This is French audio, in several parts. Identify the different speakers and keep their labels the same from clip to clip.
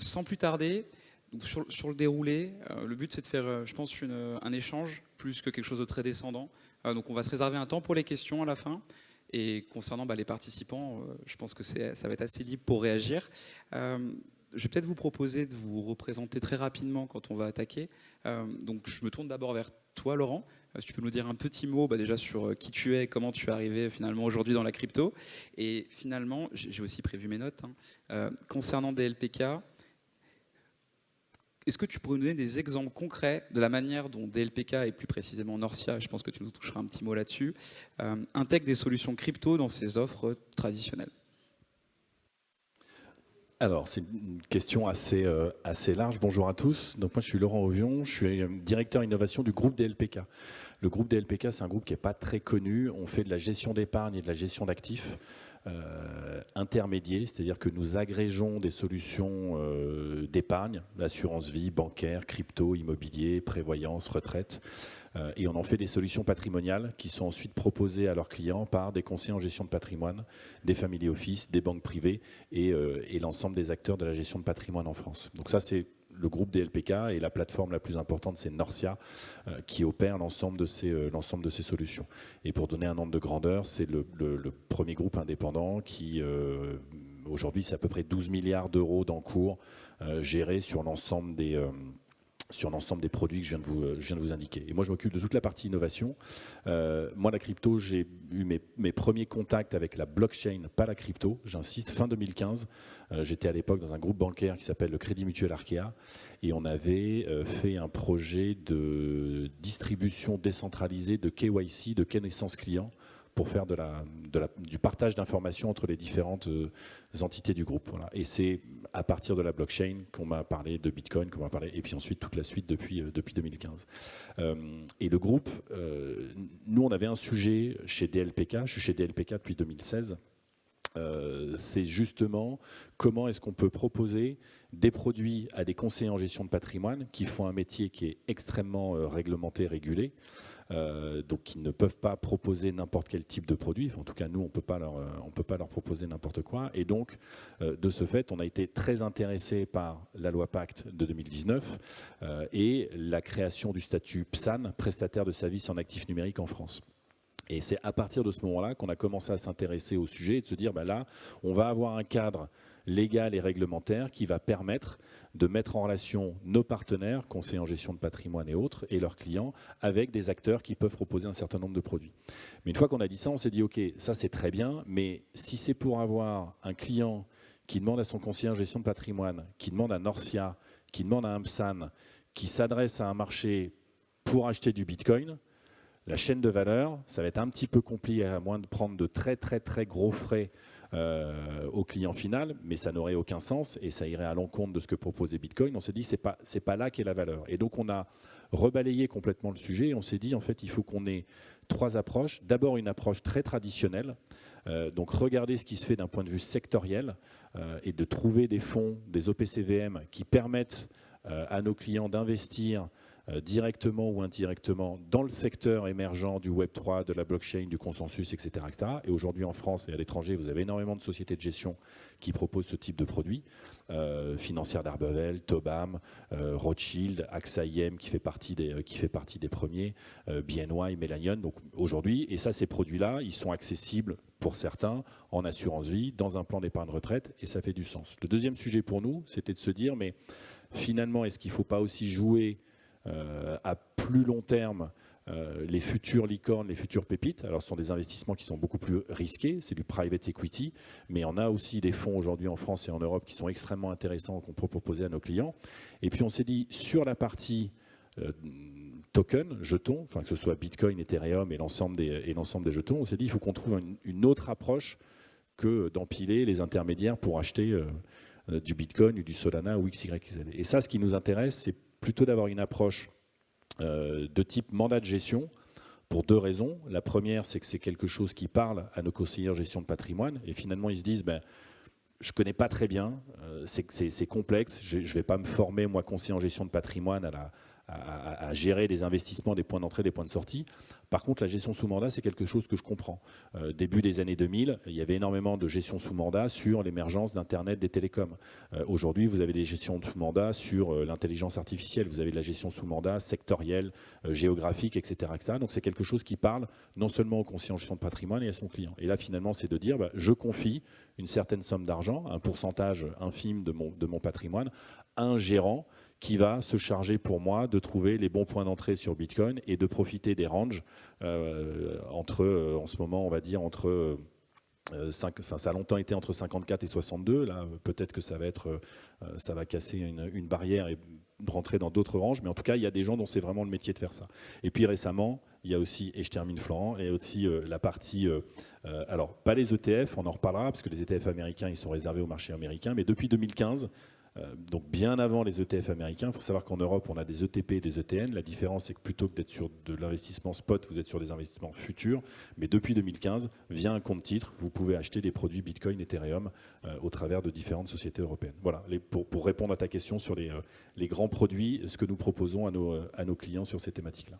Speaker 1: sans plus tarder, donc sur le déroulé, le but c'est de faire, je pense, un échange plus que quelque chose de très descendant. Donc on va se réserver un temps pour les questions à la fin. Et concernant les participants, je pense que ça va être assez libre pour réagir. Je vais peut-être vous proposer de vous représenter très rapidement quand on va attaquer. Donc je me tourne d'abord vers toi, Laurent. Si tu peux nous dire un petit mot déjà sur qui tu es et comment tu es arrivé finalement aujourd'hui dans la crypto. Et finalement, j'ai aussi prévu mes notes. Concernant DLPK, est-ce que tu pourrais nous donner des exemples concrets de la manière dont DLPK, et plus précisément Norcia, je pense que tu nous toucheras un petit mot là-dessus, intègre des solutions crypto dans ses offres traditionnelles?
Speaker 2: Alors, c'est une question assez large. Bonjour à tous. Donc, moi, je suis Laurent Ovion. Je suis directeur innovation du groupe DLPK. Le groupe DLPK, c'est un groupe qui n'est pas très connu. On fait de la gestion d'épargne et de la gestion d'actifs intermédiaires, c'est-à-dire que nous agrégeons des solutions d'épargne, d'assurance vie, bancaire, crypto, immobilier, prévoyance, retraite. Et on en fait des solutions patrimoniales qui sont ensuite proposées à leurs clients par des conseillers en gestion de patrimoine, des family office, des banques privées et l'ensemble des acteurs de la gestion de patrimoine en France. Donc ça, c'est le groupe DLPK, et la plateforme la plus importante, c'est Norcia, qui opère l'ensemble de ces solutions. Et pour donner un ordre de grandeur, c'est le premier groupe indépendant qui, aujourd'hui, c'est à peu près 12 milliards d'euros d'encours gérés sur l'ensemble des produits que je viens de vous indiquer. Et moi, je m'occupe de toute la partie innovation. Moi, la crypto, j'ai eu mes premiers contacts avec la blockchain, pas la crypto, j'insiste, fin 2015. J'étais à l'époque dans un groupe bancaire qui s'appelle le Crédit Mutuel Arkea, et on avait fait un projet de distribution décentralisée de KYC, de connaissance client, pour faire du partage d'informations entre les différentes entités du groupe. Voilà. Et c'est à partir de la blockchain qu'on m'a parlé de Bitcoin, et puis ensuite toute la suite depuis 2015. Et le groupe, nous on avait un sujet chez DLPK, je suis chez DLPK depuis 2016, c'est justement comment est-ce qu'on peut proposer des produits à des conseillers en gestion de patrimoine qui font un métier qui est extrêmement réglementé, régulé, donc ils ne peuvent pas proposer n'importe quel type de produit. En tout cas, nous, on ne peut pas leur proposer n'importe quoi. Et donc, de ce fait, on a été très intéressés par la loi Pacte de 2019 et la création du statut PSAN, prestataire de services en actifs numériques en France. Et c'est à partir de ce moment-là qu'on a commencé à s'intéresser au sujet et de se dire, là, on va avoir un cadre légal et réglementaire qui va permettre de mettre en relation nos partenaires, conseillers en gestion de patrimoine et autres, et leurs clients, avec des acteurs qui peuvent proposer un certain nombre de produits. Mais une fois qu'on a dit ça, on s'est dit, OK, ça c'est très bien, mais si c'est pour avoir un client qui demande à son conseiller en gestion de patrimoine, qui demande à Norcia, qui demande à un PSAN, qui s'adresse à un marché pour acheter du Bitcoin, la chaîne de valeur, ça va être un petit peu compliqué, à moins de prendre de très très très gros frais au client final, mais ça n'aurait aucun sens et ça irait à l'encontre de ce que proposait Bitcoin. On s'est dit, c'est pas là qu'est la valeur. Et donc on a rebalayé complètement le sujet et on s'est dit, en fait, il faut qu'on ait trois approches. D'abord, une approche très traditionnelle, donc regarder ce qui se fait d'un point de vue sectoriel et de trouver des fonds, des OPCVM qui permettent à nos clients d'investir directement ou indirectement dans le secteur émergent du Web3, de la blockchain, du consensus, etc. etc. Et aujourd'hui en France et à l'étranger, vous avez énormément de sociétés de gestion qui proposent ce type de produits. Financière d'Arbevel, Tobam, Rothschild, AXA IM qui fait partie des premiers, BNY, Mellanion. Donc aujourd'hui, et ça, ces produits-là, ils sont accessibles pour certains en assurance vie, dans un plan d'épargne retraite, et ça fait du sens. Le deuxième sujet pour nous, c'était de se dire, mais finalement, est-ce qu'il ne faut pas aussi jouer à plus long terme les futures licornes, les futures pépites? Alors ce sont des investissements qui sont beaucoup plus risqués, c'est du private equity, mais on a aussi des fonds aujourd'hui en France et en Europe qui sont extrêmement intéressants qu'on peut proposer à nos clients. Et puis on s'est dit, sur la partie token, jetons, enfin que ce soit Bitcoin, Ethereum et l'ensemble des jetons, on s'est dit il faut qu'on trouve une autre approche que d'empiler les intermédiaires pour acheter du Bitcoin ou du Solana ou XYZ. Et ça, ce qui nous intéresse, c'est plutôt d'avoir une approche de type mandat de gestion pour deux raisons. La première, c'est que c'est quelque chose qui parle à nos conseillers en gestion de patrimoine et finalement ils se disent je ne connais pas très bien, c'est complexe, je ne vais pas me former, moi, conseiller en gestion de patrimoine à gérer des investissements, des points d'entrée, des points de sortie. Par contre, la gestion sous mandat, c'est quelque chose que je comprends. Début des années 2000, il y avait énormément de gestion sous mandat sur l'émergence d'Internet, des télécoms. Aujourd'hui, vous avez des gestions sous mandat sur l'intelligence artificielle, vous avez de la gestion sous mandat sectorielle, géographique, etc., etc. Donc c'est quelque chose qui parle non seulement au conseiller en gestion de patrimoine et à son client. Et là, finalement, c'est de dire, je confie une certaine somme d'argent, un pourcentage infime de mon patrimoine, à un gérant qui va se charger pour moi de trouver les bons points d'entrée sur Bitcoin et de profiter des ranges en ce moment, on va dire, ça a longtemps été entre 54 et 62. Là, peut-être que ça va casser une barrière et rentrer dans d'autres ranges. Mais en tout cas, il y a des gens dont c'est vraiment le métier de faire ça. Et puis récemment, il y a aussi, et je termine Florent, et aussi la partie, alors pas les ETF, on en reparlera, parce que les ETF américains, ils sont réservés au marché américain, mais depuis 2015, donc bien avant les ETF américains, il faut savoir qu'en Europe, on a des ETP et des ETN. La différence, c'est que plutôt que d'être sur de l'investissement spot, vous êtes sur des investissements futurs. Mais depuis 2015, via un compte titre, vous pouvez acheter des produits Bitcoin, Ethereum au travers de différentes sociétés européennes. Voilà, pour répondre à ta question sur les grands produits, ce que nous proposons à nos clients sur ces thématiques-là.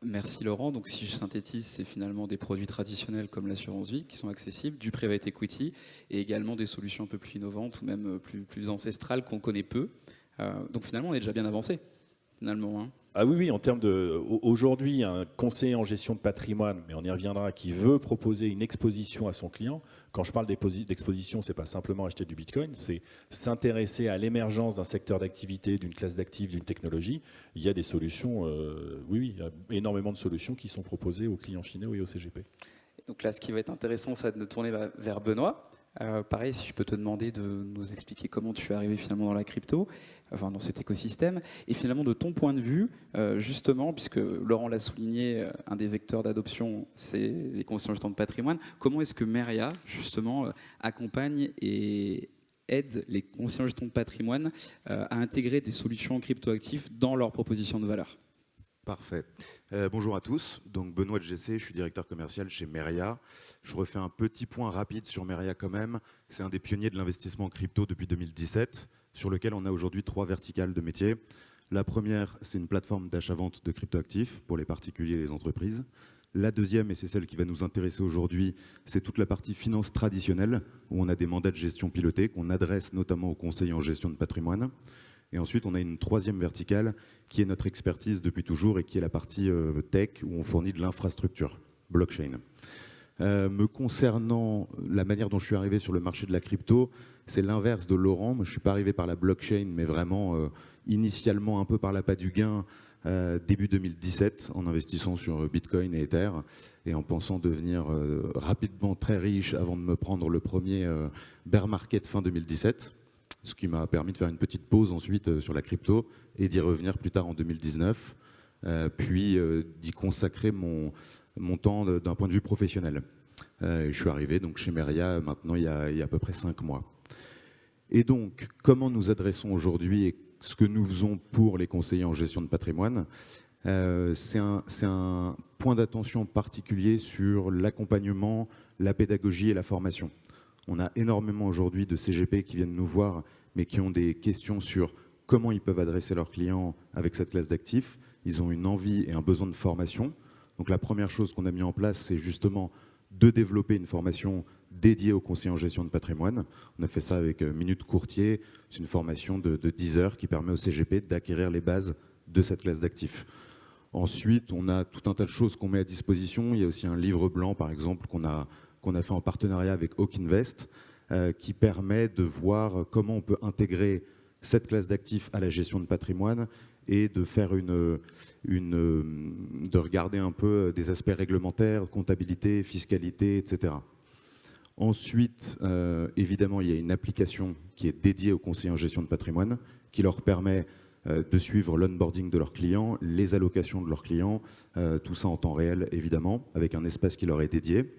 Speaker 1: Merci Laurent. Donc si je synthétise, c'est finalement des produits traditionnels comme l'assurance vie qui sont accessibles, du private equity et également des solutions un peu plus innovantes ou même plus ancestrales qu'on connaît peu. Donc finalement, on est déjà bien avancé, finalement.
Speaker 2: Ah oui, en termes de... Aujourd'hui, un conseiller en gestion de patrimoine, mais on y reviendra, qui veut proposer une exposition à son client. Quand je parle d'exposition, ce n'est pas simplement acheter du Bitcoin, c'est s'intéresser à l'émergence d'un secteur d'activité, d'une classe d'actifs, d'une technologie. Il y a des solutions, il y a énormément de solutions qui sont proposées aux clients finaux et au CGP.
Speaker 1: Donc là, ce qui va être intéressant, ça va être de tourner vers Benoît. Pareil, si je peux te demander de nous expliquer comment tu es arrivé finalement dans la crypto, enfin dans cet écosystème, et finalement de ton point de vue, justement, puisque Laurent l'a souligné, un des vecteurs d'adoption, c'est les conseillers en gestion de patrimoine. Comment est-ce que Meria, justement, accompagne et aide les conseillers en gestion de patrimoine à intégrer des solutions cryptoactives dans leur proposition de valeur?
Speaker 3: Parfait. Bonjour à tous. Donc Benoît de GC, je suis directeur commercial chez Meria. Je refais un petit point rapide sur Meria quand même. C'est un des pionniers de l'investissement en crypto depuis 2017, sur lequel on a aujourd'hui 3 verticales de métier. La première, c'est une plateforme d'achat-vente de cryptoactifs pour les particuliers et les entreprises. La deuxième, et c'est celle qui va nous intéresser aujourd'hui, c'est toute la partie finance traditionnelle, où on a des mandats de gestion pilotés qu'on adresse notamment aux conseillers en gestion de patrimoine. Et ensuite, on a une troisième verticale qui est notre expertise depuis toujours et qui est la partie tech où on fournit de l'infrastructure, blockchain. Me concernant la manière dont je suis arrivé sur le marché de la crypto, c'est l'inverse de Laurent. Moi, je ne suis pas arrivé par la blockchain, mais vraiment initialement un peu par l'appât du gain début 2017 en investissant sur Bitcoin et Ether et en pensant devenir rapidement très riche avant de me prendre le premier bear market fin 2017. Ce qui m'a permis de faire une petite pause ensuite sur la crypto et d'y revenir plus tard en 2019, puis d'y consacrer mon temps d'un point de vue professionnel. Je suis arrivé donc chez Meria maintenant il y a à peu près 5 mois. Et donc, comment nous adressons aujourd'hui et ce que nous faisons pour les conseillers en gestion de patrimoine, c'est un point d'attention particulier sur l'accompagnement, la pédagogie et la formation. On a énormément aujourd'hui de CGP qui viennent nous voir, mais qui ont des questions sur comment ils peuvent adresser leurs clients avec cette classe d'actifs. Ils ont une envie et un besoin de formation. Donc la première chose qu'on a mis en place, c'est justement de développer une formation dédiée aux conseillers en gestion de patrimoine. On a fait ça avec Minute Courtier. C'est une formation de 10 heures qui permet au CGP d'acquérir les bases de cette classe d'actifs. Ensuite, on a tout un tas de choses qu'on met à disposition. Il y a aussi un livre blanc, par exemple, qu'on a fait en partenariat avec Hawk Invest, qui permet de voir comment on peut intégrer cette classe d'actifs à la gestion de patrimoine et de faire de regarder un peu des aspects réglementaires, comptabilité, fiscalité, etc. Ensuite, évidemment, il y a une application qui est dédiée aux conseillers en gestion de patrimoine, qui leur permet de suivre l'onboarding de leurs clients, les allocations de leurs clients, tout ça en temps réel, évidemment, avec un espace qui leur est dédié.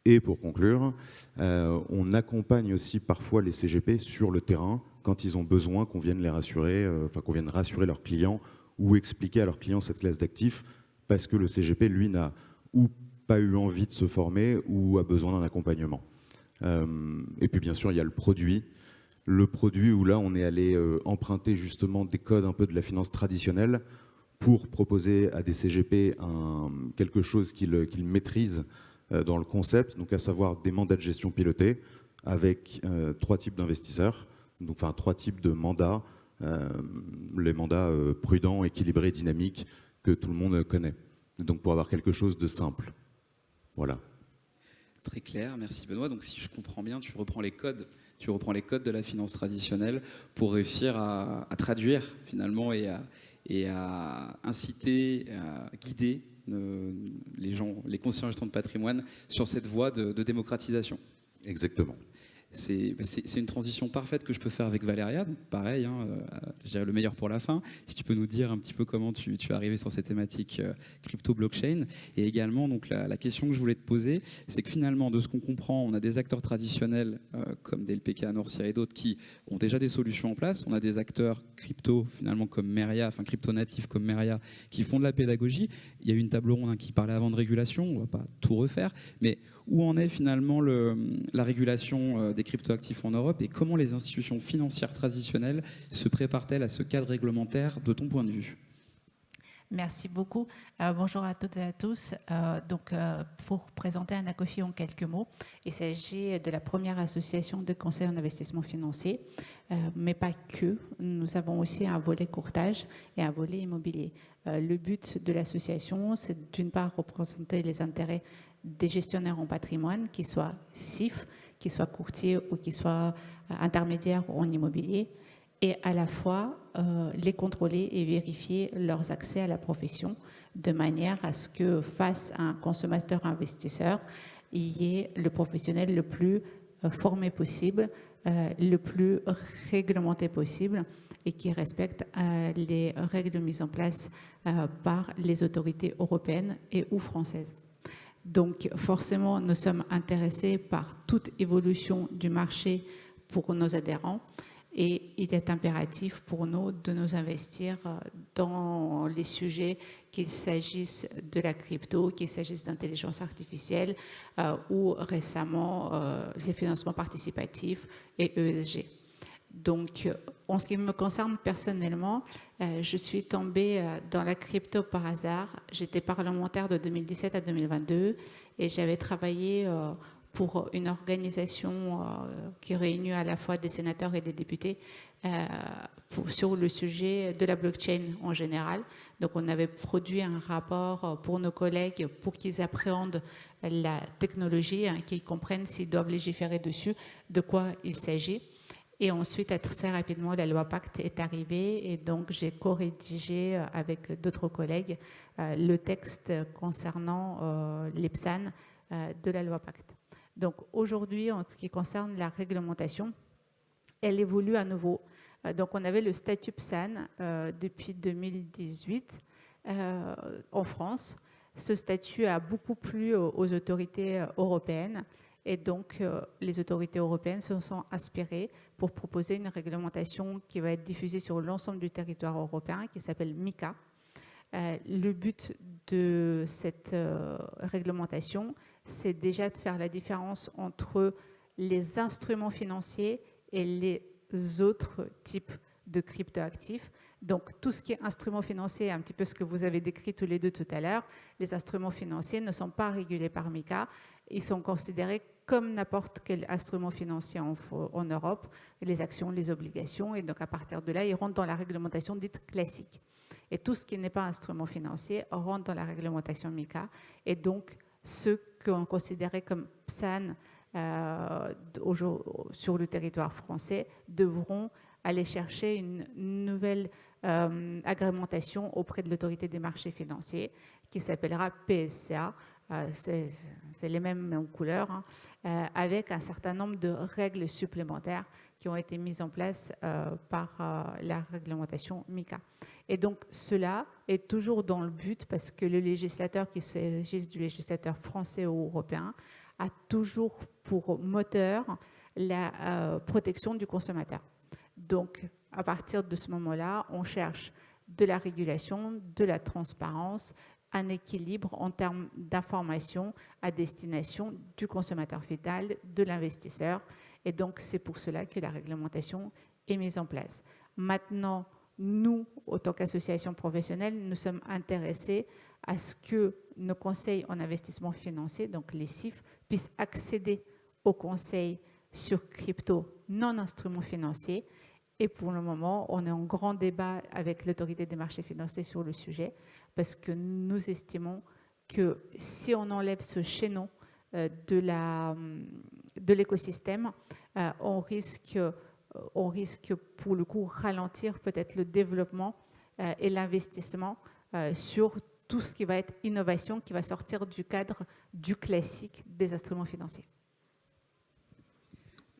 Speaker 3: Et pour conclure, on accompagne aussi parfois les CGP sur le terrain quand ils ont besoin qu'on vienne les rassurer, qu'on vienne rassurer leurs clients ou expliquer à leurs clients cette classe d'actifs parce que le CGP, lui, n'a ou pas eu envie de se former ou a besoin d'un accompagnement. Et puis bien sûr, il y a le produit. le produit où là, on est allé emprunter justement des codes un peu de la finance traditionnelle pour proposer à des CGP quelque chose qu'ils maîtrisent dans le concept, donc à savoir des mandats de gestion pilotés avec 3 types d'investisseurs, donc enfin 3 types de mandats, les mandats prudents, équilibrés, dynamiques que tout le monde connaît. Donc pour avoir quelque chose de simple. Voilà.
Speaker 1: Très clair, merci Benoît. Donc si je comprends bien, tu reprends les codes de la finance traditionnelle pour réussir à traduire finalement et à inciter, à guider les gens, les conseillers en gestion de patrimoine sur cette voie de démocratisation.
Speaker 3: Exactement.
Speaker 1: C'est une transition parfaite que je peux faire avec Valéria. Donc pareil, je dirais le meilleur pour la fin. Si tu peux nous dire un petit peu comment tu es arrivé sur ces thématiques crypto-blockchain. Et également, donc, la question que je voulais te poser, c'est que finalement, de ce qu'on comprend, on a des acteurs traditionnels comme DLPK, Norcia et d'autres qui ont déjà des solutions en place. On a des acteurs crypto, finalement, comme Meria, enfin crypto-natifs comme Meria, qui font de la pédagogie. Il y a eu une table ronde qui parlait avant de régulation. On ne va pas tout refaire. Mais où en est finalement la régulation des cryptoactifs en Europe et comment les institutions financières traditionnelles se préparent-elles à ce cadre réglementaire de ton point de vue?
Speaker 4: Merci beaucoup. Bonjour à toutes et à tous. Pour présenter Anacofi en quelques mots, il s'agit de la première association de conseil en investissement financier, mais pas que. Nous avons aussi un volet courtage et un volet immobilier. Le but de l'association, c'est d'une part représenter les intérêts des gestionnaires en patrimoine, qu'ils soient CIF, qu'ils soient courtiers ou qu'ils soient intermédiaires en immobilier, et à la fois les contrôler et vérifier leurs accès à la profession, de manière à ce que face à un consommateur investisseur, il y ait le professionnel le plus formé possible, le plus réglementé possible, et qui respecte les règles mises en place par les autorités européennes et ou françaises. Donc forcément, nous sommes intéressés par toute évolution du marché pour nos adhérents et il est impératif pour nous de nous investir dans les sujets, qu'il s'agisse de la crypto, qu'il s'agisse d'intelligence artificielle ou récemment les financements participatifs et ESG. Donc, en ce qui me concerne personnellement, je suis tombée dans la crypto par hasard. J'étais parlementaire de 2017 à 2022 et j'avais travaillé pour une organisation qui réunit à la fois des sénateurs et des députés sur le sujet de la blockchain en général. Donc, on avait produit un rapport pour nos collègues pour qu'ils appréhendent la technologie, qu'ils comprennent s'ils doivent légiférer dessus, de quoi il s'agit. Et ensuite, très rapidement, la loi Pacte est arrivée et donc j'ai co-rédigé avec d'autres collègues le texte concernant les PSAN de la loi Pacte. Donc aujourd'hui, en ce qui concerne la réglementation, elle évolue à nouveau. Donc on avait le statut PSAN depuis 2018 en France. Ce statut a beaucoup plu aux autorités européennes. Et donc, les autorités européennes se sont inspirées pour proposer une réglementation qui va être diffusée sur l'ensemble du territoire européen, qui s'appelle MiCA. Le but de cette réglementation, c'est déjà de faire la différence entre les instruments financiers et les autres types de cryptoactifs. Donc, tout ce qui est instruments financiers, un petit peu ce que vous avez décrit tous les deux tout à l'heure, les instruments financiers ne sont pas régulés par MiCA. Ils sont considérés comme n'importe quel instrument financier en Europe, les actions, les obligations, et donc à partir de là, ils rentrent dans la réglementation dite classique. Et tout ce qui n'est pas instrument financier rentre dans la réglementation MiCA, et donc ceux qu'on considérait comme PSAN sur le territoire français devront aller chercher une nouvelle agrémentation auprès de l'autorité des marchés financiers qui s'appellera PSCA. C'est les mêmes couleurs, avec un certain nombre de règles supplémentaires qui ont été mises en place par la réglementation MiCA. Et donc cela est toujours dans le but, parce que le législateur, qu'il s'agisse du législateur français ou européen, a toujours pour moteur la protection du consommateur. Donc à partir de ce moment-là, on cherche de la régulation, de la transparence, un équilibre en termes d'information à destination du consommateur final, de l'investisseur. Et donc, c'est pour cela que la réglementation est mise en place. Maintenant, nous, en tant qu'association professionnelle, nous sommes intéressés à ce que nos conseils en investissement financier, donc les CIF, puissent accéder aux conseils sur crypto non instruments financiers. Et pour le moment, on est en grand débat avec l'autorité des marchés financiers sur le sujet, parce que nous estimons que si on enlève ce chaînon de l'écosystème, on risque pour le coup ralentir peut-être le développement et l'investissement sur tout ce qui va être innovation, qui va sortir du cadre du classique des instruments financiers.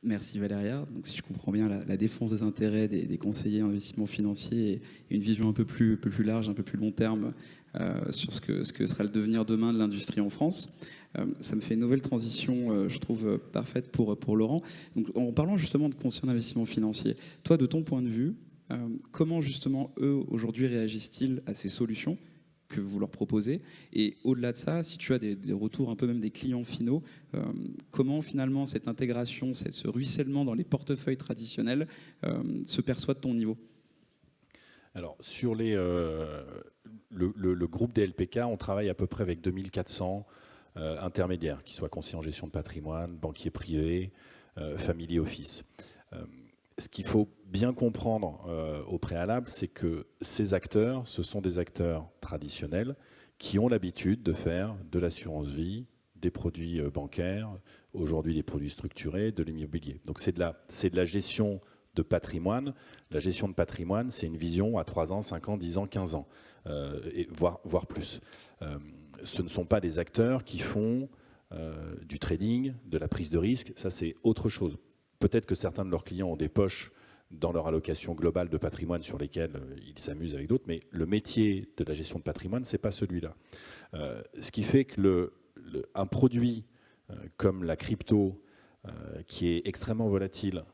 Speaker 1: Merci Valéria. Donc, si je comprends bien, la défense des intérêts des conseillers en investissement financier et une vision un peu plus large, un peu plus long terme sur ce que sera le devenir demain de l'industrie en France. Ça me fait une nouvelle transition, je trouve, parfaite pour Laurent. Donc, en parlant justement de conseillers en investissement financier, toi, de ton point de vue, comment justement eux, aujourd'hui, réagissent-ils à ces solutions que vous leur proposez? Et au-delà de ça, si tu as des retours un peu même des clients finaux, comment finalement cette intégration, ce ruissellement dans les portefeuilles traditionnels se perçoit de ton niveau?
Speaker 2: Alors, sur le groupe des LPK, on travaille à peu près avec 2400 intermédiaires, qui soient conseillers en gestion de patrimoine, banquiers privés, family office. Ce qu'il faut bien comprendre au préalable, c'est que ces acteurs, ce sont des acteurs traditionnels qui ont l'habitude de faire de l'assurance vie, des produits bancaires, aujourd'hui des produits structurés, de l'immobilier. Donc c'est de la gestion de patrimoine. La gestion de patrimoine, c'est une vision à 3 ans, 5 ans, 10 ans, 15 ans, voire plus. Ce ne sont pas des acteurs qui font du trading, de la prise de risque, ça c'est autre chose. Peut-être que certains de leurs clients ont des poches dans leur allocation globale de patrimoine sur lesquelles ils s'amusent avec d'autres, mais le métier de la gestion de patrimoine, ce n'est pas celui-là. Ce qui fait que un produit comme la crypto, qui est extrêmement volatile,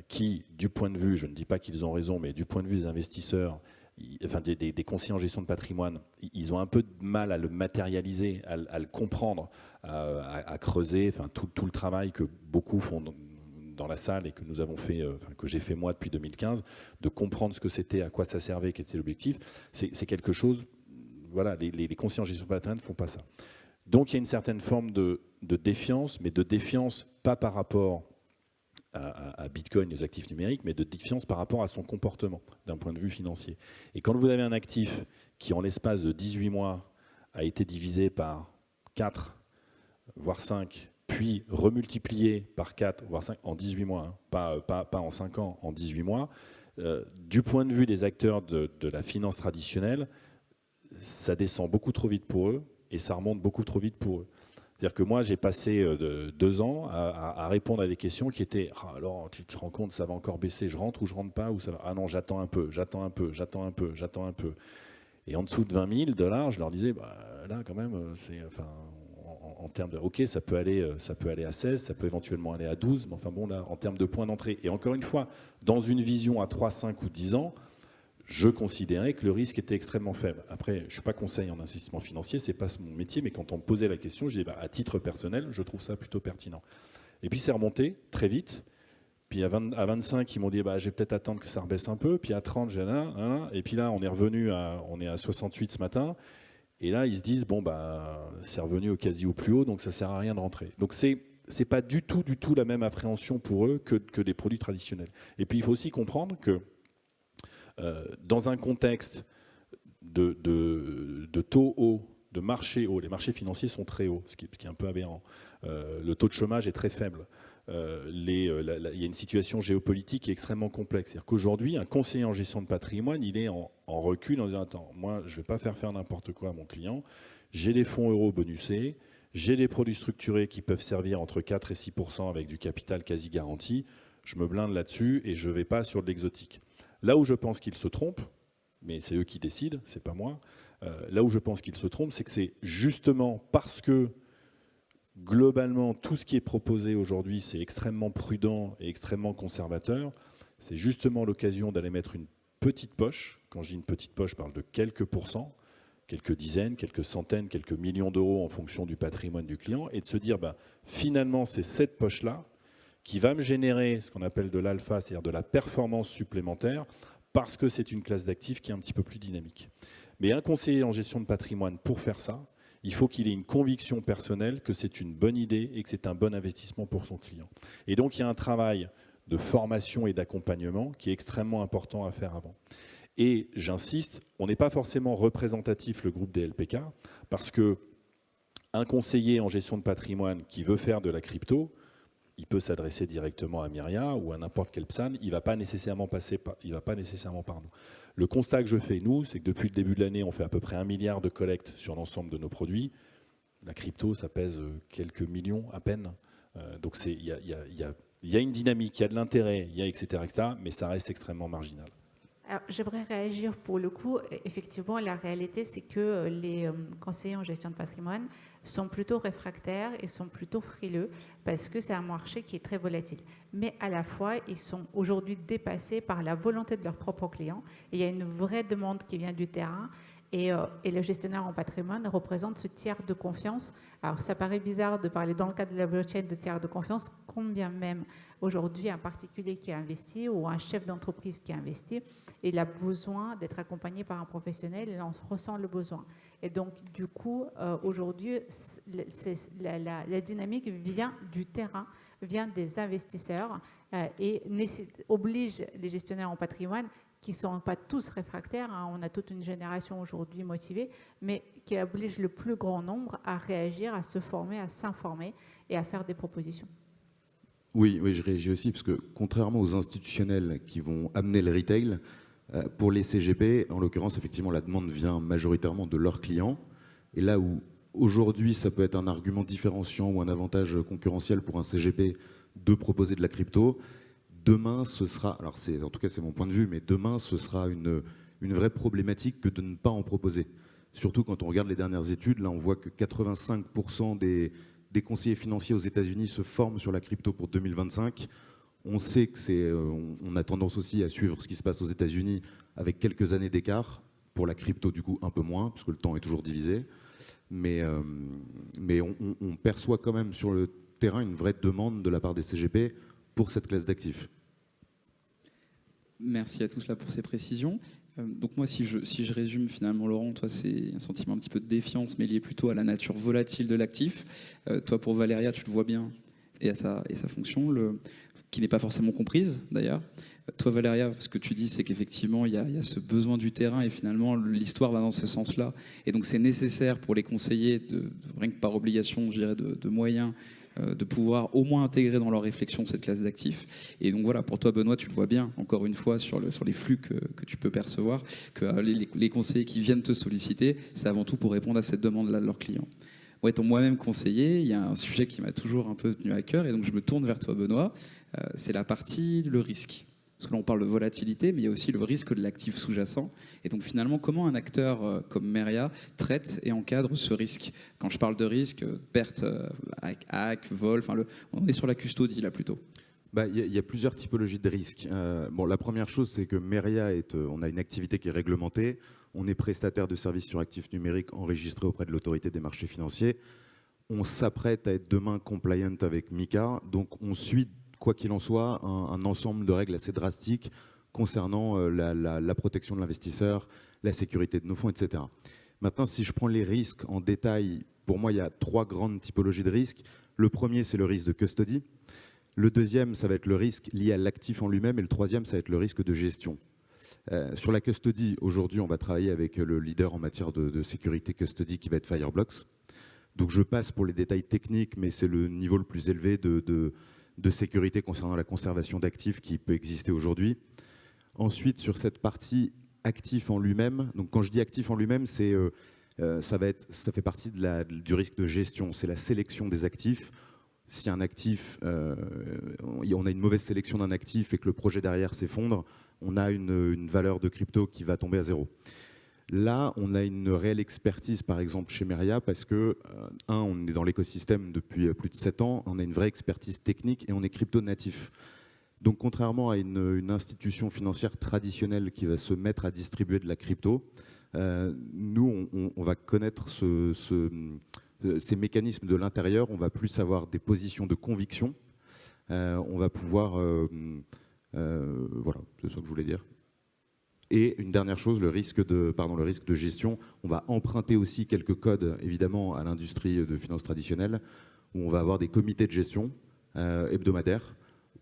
Speaker 2: qui, du point de vue, je ne dis pas qu'ils ont raison, mais du point de vue des investisseurs, enfin des conseillers en gestion de patrimoine, ils ont un peu de mal à le matérialiser, à le comprendre, à creuser, enfin, tout le travail que beaucoup font dans la salle et que nous avons fait, que j'ai fait moi depuis 2015, de comprendre ce que c'était, à quoi ça servait, quel était l'objectif, c'est quelque chose, voilà, les conseillers en gestion de patrimoine ne font pas ça. Donc il y a une certaine forme de défiance, mais de défiance pas par rapport à Bitcoin et aux actifs numériques, mais de défiance par rapport à son comportement d'un point de vue financier. Et quand vous avez un actif qui, en l'espace de 18 mois, a été divisé par 4, voire 5, puis remultiplié par 4, voire 5 en 18 mois, hein, pas en 5 ans, en 18 mois, du point de vue des acteurs de la finance traditionnelle, ça descend beaucoup trop vite pour eux et ça remonte beaucoup trop vite pour eux. C'est-à-dire que moi, j'ai passé 2 ans à répondre à des questions qui étaient « alors, tu te rends compte, ça va encore baisser, je rentre ou je rentre pas ou ça va... Ah non, j'attends un peu. » Et en dessous de $20 000, je leur disais bah, « là, quand même, c'est... » en termes de, ok, ça peut aller à 16, ça peut éventuellement aller à 12, mais enfin bon, là, en termes de points d'entrée. Et encore une fois, dans une vision à 3, 5 ou 10 ans, je considérais que le risque était extrêmement faible. Après, je ne suis pas conseiller en investissement financier, ce n'est pas mon métier, mais quand on me posait la question, je disais, à titre personnel, je trouve ça plutôt pertinent. Et puis c'est remonté très vite. Puis à 25, ils m'ont dit, je vais peut-être attendre que ça rebaisse un peu. Puis à 30, j'ai un. Et puis là, on est à 68 ce matin. Et là, ils se disent, c'est revenu quasi au plus haut, donc ça ne sert à rien de rentrer. Donc c'est pas du tout la même appréhension pour eux que des produits traditionnels. Et puis il faut aussi comprendre que dans un contexte de taux hauts, de marché haut, les marchés financiers sont très hauts, ce qui est un peu aberrant. Le taux de chômage est très faible. Il y a une situation géopolitique qui est extrêmement complexe. C'est-à-dire qu'aujourd'hui, un conseiller en gestion de patrimoine, il est en recul en disant « Attends, moi, je ne vais pas faire n'importe quoi à mon client. J'ai des fonds euros bonusés, j'ai des produits structurés qui peuvent servir entre 4 et 6% avec du capital quasi garanti. Je me blinde là-dessus et je ne vais pas sur de l'exotique. » Là où je pense qu'ils se trompent, mais c'est eux qui décident, c'est pas moi, là où je pense qu'ils se trompent, c'est que c'est justement parce que globalement, tout ce qui est proposé aujourd'hui, c'est extrêmement prudent et extrêmement conservateur. C'est justement l'occasion d'aller mettre une petite poche. Quand je dis une petite poche, je parle de quelques pourcents, quelques dizaines, quelques centaines, quelques millions d'euros en fonction du patrimoine du client, et de se dire, finalement, c'est cette poche-là qui va me générer ce qu'on appelle de l'alpha, c'est-à-dire de la performance supplémentaire, parce que c'est une classe d'actifs qui est un petit peu plus dynamique. Mais un conseiller en gestion de patrimoine, pour faire ça, il faut qu'il ait une conviction personnelle que c'est une bonne idée et que c'est un bon investissement pour son client. Et donc, il y a un travail de formation et d'accompagnement qui est extrêmement important à faire avant. Et j'insiste, on n'est pas forcément représentatif, le groupe des LPK, parce qu'un conseiller en gestion de patrimoine qui veut faire de la crypto, il peut s'adresser directement à Myria ou à n'importe quel PSAN, il ne va pas nécessairement par nous. Le constat que je fais, nous, c'est que depuis le début de l'année, on fait à peu près 1 milliard de collectes sur l'ensemble de nos produits. La crypto, ça pèse quelques millions à peine. Donc il y a une dynamique, il y a de l'intérêt, etc., mais ça reste extrêmement marginal.
Speaker 4: Alors, j'aimerais réagir pour le coup. Effectivement, la réalité, c'est que les conseillers en gestion de patrimoine sont plutôt réfractaires et sont plutôt frileux parce que c'est un marché qui est très volatile. Mais à la fois, ils sont aujourd'hui dépassés par la volonté de leurs propres clients. Et il y a une vraie demande qui vient du terrain. Et le gestionnaire en patrimoine représente ce tiers de confiance. Alors, ça paraît bizarre de parler dans le cadre de la blockchain de tiers de confiance, combien même aujourd'hui un particulier qui a investi ou un chef d'entreprise qui a investi, il a besoin d'être accompagné par un professionnel, il en ressent le besoin. Et donc, du coup, aujourd'hui, la dynamique vient du terrain, vient des investisseurs et oblige les gestionnaires en patrimoine qui ne sont pas tous réfractaires, hein, on a toute une génération aujourd'hui motivée, mais qui oblige le plus grand nombre à réagir, à se former, à s'informer et à faire des propositions.
Speaker 3: Oui, je réagis aussi, parce que contrairement aux institutionnels qui vont amener le retail, pour les CGP, en l'occurrence, effectivement, la demande vient majoritairement de leurs clients. Et là où aujourd'hui, ça peut être un argument différenciant ou un avantage concurrentiel pour un CGP de proposer de la crypto, demain, ce sera, alors en tout cas c'est mon point de vue, mais demain, ce sera une vraie problématique que de ne pas en proposer. Surtout quand on regarde les dernières études, là on voit que 85% des conseillers financiers aux États-Unis se forment sur la crypto pour 2025. On sait que on a tendance aussi à suivre ce qui se passe aux États-Unis avec quelques années d'écart. Pour la crypto, du coup, un peu moins, puisque le temps est toujours divisé. Mais on perçoit quand même sur le terrain une vraie demande de la part des CGP pour cette classe d'actifs.
Speaker 1: Merci à tous là pour ces précisions. Donc moi, si je résume finalement, Laurent, toi, c'est un sentiment un petit peu de défiance, mais lié plutôt à la nature volatile de l'actif. Toi, pour Valéria, tu le vois bien, et à sa fonction, qui n'est pas forcément comprise, d'ailleurs. Toi, Valéria, ce que tu dis, c'est qu'effectivement, il y a ce besoin du terrain, et finalement, l'histoire va dans ce sens-là. Et donc, c'est nécessaire pour les conseillers, rien que par obligation, je dirais, de moyens, de pouvoir au moins intégrer dans leur réflexion cette classe d'actifs. Et donc voilà, pour toi Benoît, tu le vois bien, encore une fois, sur les flux que tu peux percevoir, que les conseillers qui viennent te solliciter, c'est avant tout pour répondre à cette demande-là de leurs clients. Moi, étant moi-même conseiller, il y a un sujet qui m'a toujours un peu tenu à cœur, et donc je me tourne vers toi Benoît, c'est la partie le risque. Parce que là, on parle de volatilité, mais il y a aussi le risque de l'actif sous-jacent. Et donc, finalement, comment un acteur comme Myria traite et encadre ce risque? Quand je parle de risque, perte, hack, vol, on est sur la custodie, là, plutôt.
Speaker 3: Il y a plusieurs typologies de risques. La première chose, c'est que Myria, on a une activité qui est réglementée. On est prestataire de services sur actifs numériques enregistrés auprès de l'autorité des marchés financiers. On s'apprête à être demain compliant avec MiCA, donc on suit, quoi qu'il en soit, un ensemble de règles assez drastiques concernant la protection de l'investisseur, la sécurité de nos fonds, etc. Maintenant, si je prends les risques en détail, pour moi, il y a 3 grandes typologies de risques. Le premier, c'est le risque de custody. Le deuxième, ça va être le risque lié à l'actif en lui-même. Et le troisième, ça va être le risque de gestion. Sur la custody, aujourd'hui, on va travailler avec le leader en matière de sécurité custody qui va être Fireblocks. Donc, je passe pour les détails techniques, mais c'est le niveau le plus élevé de sécurité concernant la conservation d'actifs qui peut exister aujourd'hui. Ensuite, sur cette partie actif en lui-même, donc quand je dis actif en lui-même, ça fait partie du risque de gestion, c'est la sélection des actifs. Si un actif, on a une mauvaise sélection d'un actif et que le projet derrière s'effondre, on a une valeur de crypto qui va tomber à zéro. Là, on a une réelle expertise, par exemple, chez Myria, parce que, on est dans l'écosystème depuis plus de 7 ans, on a une vraie expertise technique et on est crypto-natif. Donc, contrairement à une institution financière traditionnelle qui va se mettre à distribuer de la crypto, nous, on va connaître ces mécanismes de l'intérieur, on va plus avoir des positions de conviction. on va pouvoir... voilà, c'est ça que je voulais dire. Et une dernière chose, le risque de gestion. On va emprunter aussi quelques codes, évidemment, à l'industrie de finances traditionnelle, où on va avoir des comités de gestion hebdomadaires,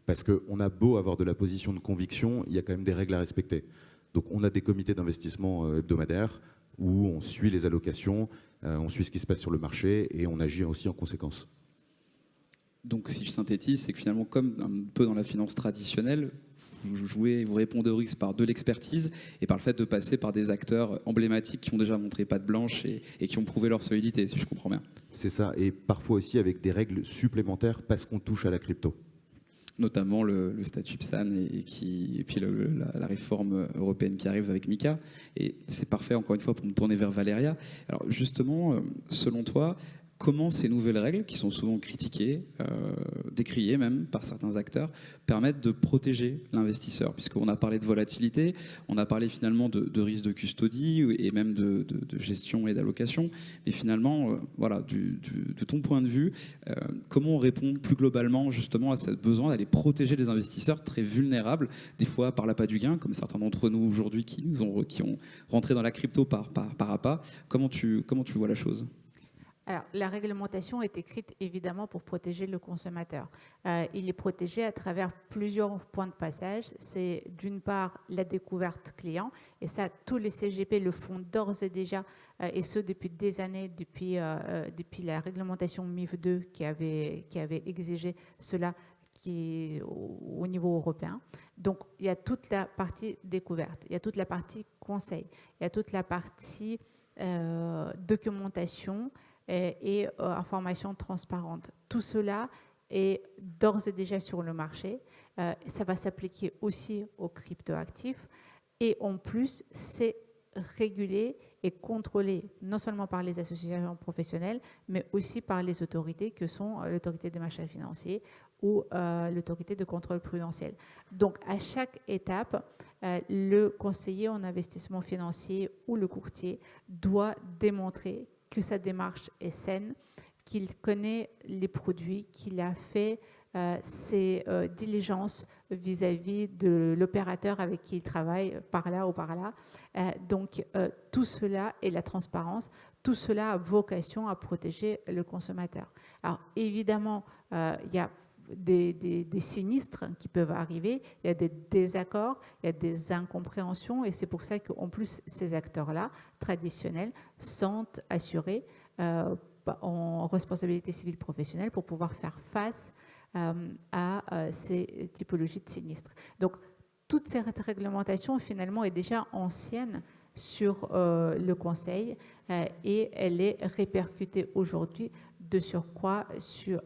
Speaker 3: parce qu'on a beau avoir de la position de conviction, il y a quand même des règles à respecter. Donc on a des comités d'investissement hebdomadaires, où on suit les allocations, on suit ce qui se passe sur le marché, et on agit aussi en conséquence.
Speaker 1: Donc, si je synthétise, c'est que finalement, comme un peu dans la finance traditionnelle, vous répondez au risque par de l'expertise et par le fait de passer par des acteurs emblématiques qui ont déjà montré patte blanche et qui ont prouvé leur solidité, si je comprends bien.
Speaker 3: C'est ça, et parfois aussi avec des règles supplémentaires parce qu'on touche à la crypto.
Speaker 1: Notamment le statut PSAN et puis la réforme européenne qui arrive avec MiCA. Et c'est parfait, encore une fois, pour me tourner vers Valéria. Alors justement, selon toi, comment ces nouvelles règles, qui sont souvent critiquées, décriées même par certains acteurs, permettent de protéger l'investisseur? Puisqu'on a parlé de volatilité, on a parlé finalement de risque de custodie et même de gestion et d'allocation. Mais finalement, voilà, de ton point de vue, comment on répond plus globalement justement à ce besoin d'aller protéger les investisseurs très vulnérables, des fois par l'appât du gain, comme certains d'entre nous aujourd'hui qui ont rentré dans la crypto par appât. Comment tu vois la chose?
Speaker 4: Alors, la réglementation est écrite évidemment pour protéger le consommateur. Il est protégé à travers plusieurs points de passage. C'est d'une part la découverte client, et ça, tous les CGP le font d'ores et déjà, et ce depuis des années, depuis la réglementation MIF 2 qui avait exigé cela au niveau européen. Donc, il y a toute la partie découverte, il y a toute la partie conseil, il y a toute la partie documentation, et information transparente. Tout cela est d'ores et déjà sur le marché. Ça va s'appliquer aussi aux cryptoactifs. Et en plus, c'est régulé et contrôlé non seulement par les associations professionnelles, mais aussi par les autorités que sont l'autorité des marchés financiers ou l'autorité de contrôle prudentiel. Donc, à chaque étape, le conseiller en investissement financier ou le courtier doit démontrer que sa démarche est saine, qu'il connaît les produits, qu'il a fait ses diligences vis-à-vis de l'opérateur avec qui il travaille, par là ou par là. Donc, tout cela et la transparence, tout cela a vocation à protéger le consommateur. Alors, évidemment, il y a des sinistres qui peuvent arriver, il y a des désaccords, il y a des incompréhensions, et c'est pour ça qu'en plus, ces acteurs-là, traditionnels, sont assurés en responsabilité civile professionnelle pour pouvoir faire face à ces typologies de sinistres. Donc, toute cette réglementation, finalement, est déjà ancienne sur le Conseil et elle est répercutée aujourd'hui de surcroît sur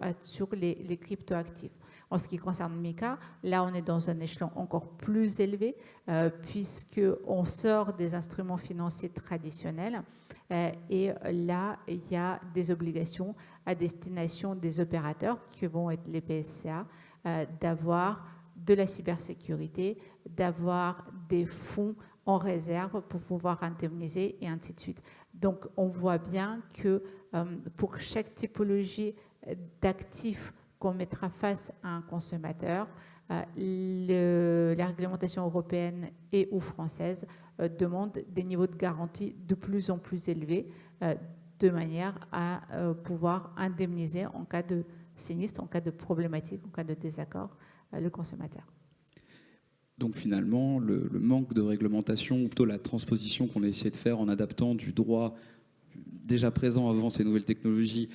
Speaker 4: les cryptoactifs. En ce qui concerne MiCA, là, on est dans un échelon encore plus élevé puisqu'on sort des instruments financiers traditionnels et là, il y a des obligations à destination des opérateurs qui vont être les PSCA d'avoir de la cybersécurité, d'avoir des fonds en réserve pour pouvoir indemniser et ainsi de suite. Donc, on voit bien que pour chaque typologie d'actifs qu'on mettra face à un consommateur, la réglementation européenne et ou française demande des niveaux de garantie de plus en plus élevés de manière à pouvoir indemniser en cas de sinistre, en cas de problématique, en cas de désaccord, le consommateur.
Speaker 1: Donc finalement, le manque de réglementation, ou plutôt la transposition qu'on a essayé de faire en adaptant du droit déjà présent avant ces nouvelles technologies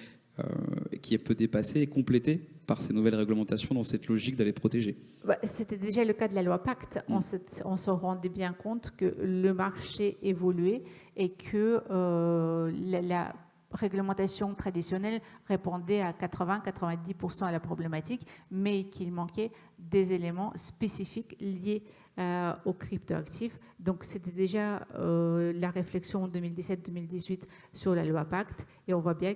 Speaker 1: qui peut dépasser et compléter par ces nouvelles réglementations dans cette logique d'aller protéger.
Speaker 4: C'était déjà le cas de la loi Pacte. On se rendait bien compte que le marché évoluait et que la réglementation traditionnelle répondait à 80-90% à la problématique, mais qu'il manquait des éléments spécifiques liés aux cryptoactifs. Donc c'était déjà la réflexion en 2017-2018 sur la loi Pacte, et on voit bien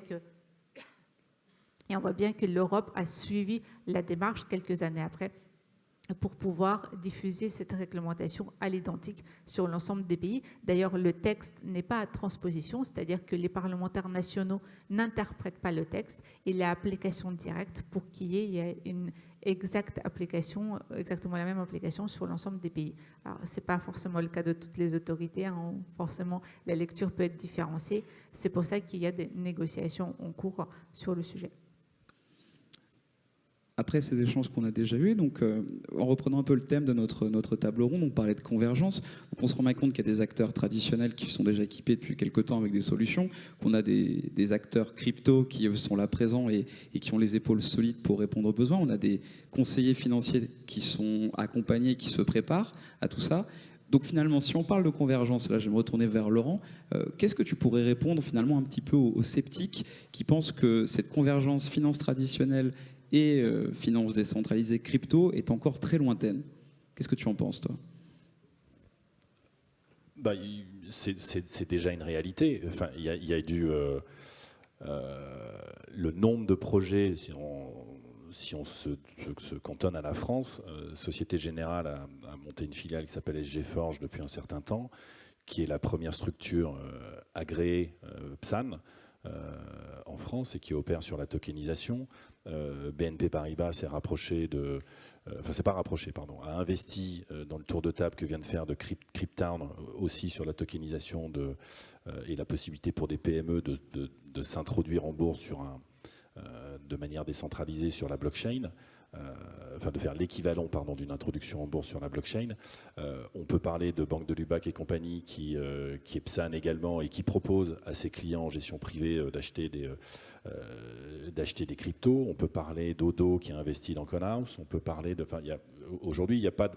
Speaker 4: que l'Europe a suivi la démarche quelques années après pour pouvoir diffuser cette réglementation à l'identique sur l'ensemble des pays. D'ailleurs, le texte n'est pas à transposition, c'est-à-dire que les parlementaires nationaux n'interprètent pas le texte, il est à application directe pour qu'il y ait une exacte application, exactement la même application sur l'ensemble des pays. Alors, ce n'est pas forcément le cas de toutes les autorités, hein, forcément la lecture peut être différenciée, c'est pour ça qu'il y a des négociations en cours sur le sujet.
Speaker 1: Après ces échanges qu'on a déjà eus, donc, en reprenant un peu le thème de notre table ronde, on parlait de convergence. Donc on se rend bien compte qu'il y a des acteurs traditionnels qui sont déjà équipés depuis quelques temps avec des solutions, qu'on a des acteurs crypto qui sont là présents et qui ont les épaules solides pour répondre aux besoins. On a des conseillers financiers qui sont accompagnés, qui se préparent à tout ça. Donc finalement, si on parle de convergence, là je vais me retourner vers Laurent, qu'est-ce que tu pourrais répondre finalement un petit peu aux sceptiques qui pensent que cette convergence finance traditionnelle et finance décentralisée crypto est encore très lointaine? Qu'est-ce que tu en penses, toi?
Speaker 2: C'est déjà une réalité. Enfin, il y a le nombre de projets, si on se cantonne à la France, Société Générale a monté une filiale qui s'appelle SG Forge depuis un certain temps, qui est la première structure agréée PSAN en France et qui opère sur la tokenisation. BNP Paribas s'est rapproché a investi dans le tour de table que vient de faire de Cryptown aussi sur la tokenisation et la possibilité pour des PME de s'introduire en bourse de manière décentralisée sur la blockchain. De faire l'équivalent d'une introduction en bourse sur la blockchain. On peut parler de Banque de Lubac et compagnie qui est PSAN également et qui propose à ses clients en gestion privée d'acheter des cryptos. On peut parler d'Odo qui a investi dans Conhouse. On peut parler aujourd'hui, il n'y a pas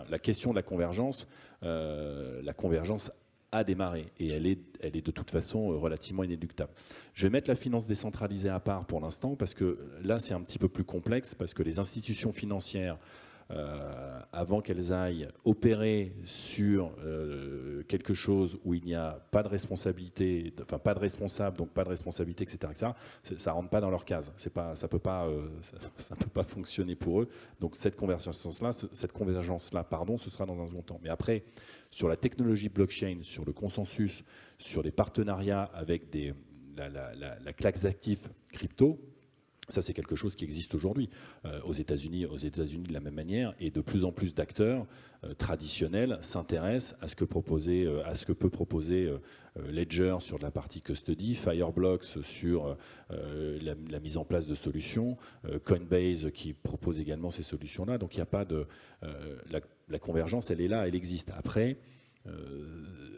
Speaker 2: la question de la convergence a démarré et elle est de toute façon relativement inéluctable. Je vais mettre la finance décentralisée à part pour l'instant parce que là c'est un petit peu plus complexe parce que les institutions financières avant qu'elles aillent opérer sur quelque chose où il n'y a pas de responsabilité, pas de responsable, donc pas de responsabilité, etc. Ça rentre pas dans leur case. Ça peut pas fonctionner pour eux. Donc cette convergence-là, ce sera dans un second temps. Mais après, sur la technologie blockchain, sur le consensus, sur les partenariats avec la classe d'actifs crypto. Ça, c'est quelque chose qui existe aujourd'hui aux États-Unis de la même manière, et de plus en plus d'acteurs traditionnels s'intéressent à ce que peut proposer Ledger sur la partie custody, Fireblocks sur la mise en place de solutions, Coinbase qui propose également ces solutions-là. Donc il n'y a pas la convergence, elle est là, elle existe. Après,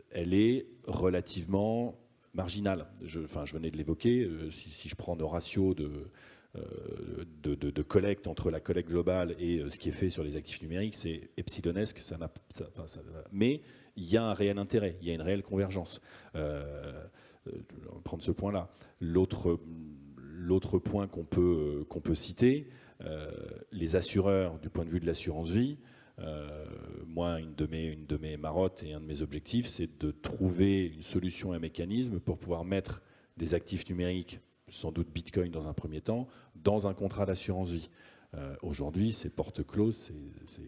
Speaker 2: elle est relativement marginale. Je venais de l'évoquer. Si je prends nos ratios de collecte entre la collecte globale et ce qui est fait sur les actifs numériques, c'est epsilonesque, mais il y a un réel intérêt, il y a une réelle convergence. On va prendre ce point-là. L'autre point qu'on peut citer, les assureurs du point de vue de l'assurance vie. Moi, une de mes marottes et un de mes objectifs, c'est de trouver une solution, un mécanisme pour pouvoir mettre des actifs numériques, sans doute Bitcoin dans un premier temps, dans un contrat d'assurance vie. Aujourd'hui, c'est porte close,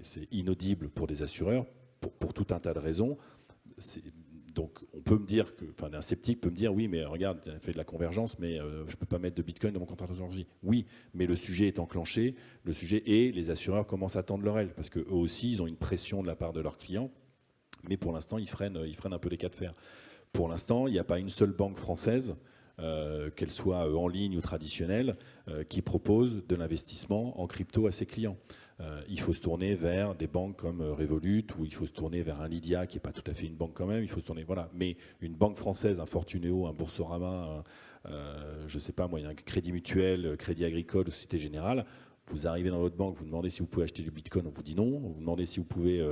Speaker 2: c'est inaudible pour des assureurs, pour tout un tas de raisons. Donc, on peut me dire un sceptique peut me dire, oui, mais regarde, tu as fait de la convergence, mais je ne peux pas mettre de Bitcoin dans mon contrat d'assurance vie. Oui, mais le sujet est enclenché, et les assureurs commencent à tendre leur aile, parce qu'eux aussi, ils ont une pression de la part de leurs clients, mais pour l'instant, ils freinent un peu les cas de fer. Pour l'instant, il n'y a pas une seule banque française, qu'elle soit en ligne ou traditionnelle, qui propose de l'investissement en crypto à ses clients. Il faut se tourner vers des banques comme Revolut, ou il faut se tourner vers un Lydia qui n'est pas tout à fait une banque quand même. Il faut se tourner, voilà. Mais une banque française, un Fortuneo, un Boursorama, je ne sais pas moi, un Crédit Mutuel, Crédit Agricole, Société Générale. Vous arrivez dans votre banque, vous demandez si vous pouvez acheter du Bitcoin, on vous dit non. Vous demandez si vous pouvez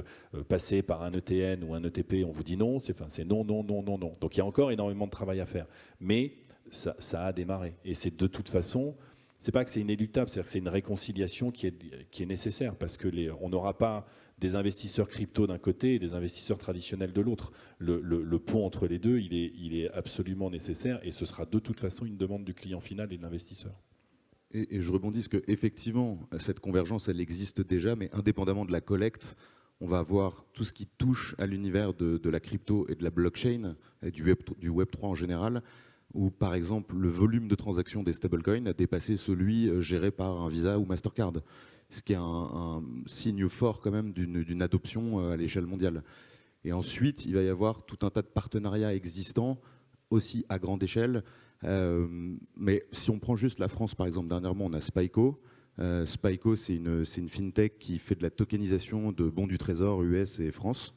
Speaker 2: passer par un ETN ou un ETP, on vous dit non. C'est non, non, non, non, non. Donc il y a encore énormément de travail à faire. Mais ça a démarré. Et c'est de toute façon, c'est pas que c'est inéluctable, c'est-à-dire que c'est une réconciliation qui est nécessaire, parce que on n'aura pas des investisseurs crypto d'un côté et des investisseurs traditionnels de l'autre. Le pont entre les deux, il est absolument nécessaire, et ce sera de toute façon une demande du client final et de l'investisseur.
Speaker 3: Et je rebondis parce qu'effectivement, cette convergence, elle existe déjà, mais indépendamment de la collecte, on va avoir tout ce qui touche à l'univers de la crypto et de la blockchain, et du Web3 en général, où par exemple le volume de transactions des stablecoins a dépassé celui géré par un Visa ou Mastercard, ce qui est un signe fort quand même d'une adoption à l'échelle mondiale. Et ensuite, il va y avoir tout un tas de partenariats existants, aussi à grande échelle. Mais si on prend juste la France, par exemple, dernièrement, on a Spyco. Spyco, c'est une fintech qui fait de la tokenisation de bons du trésor US et France.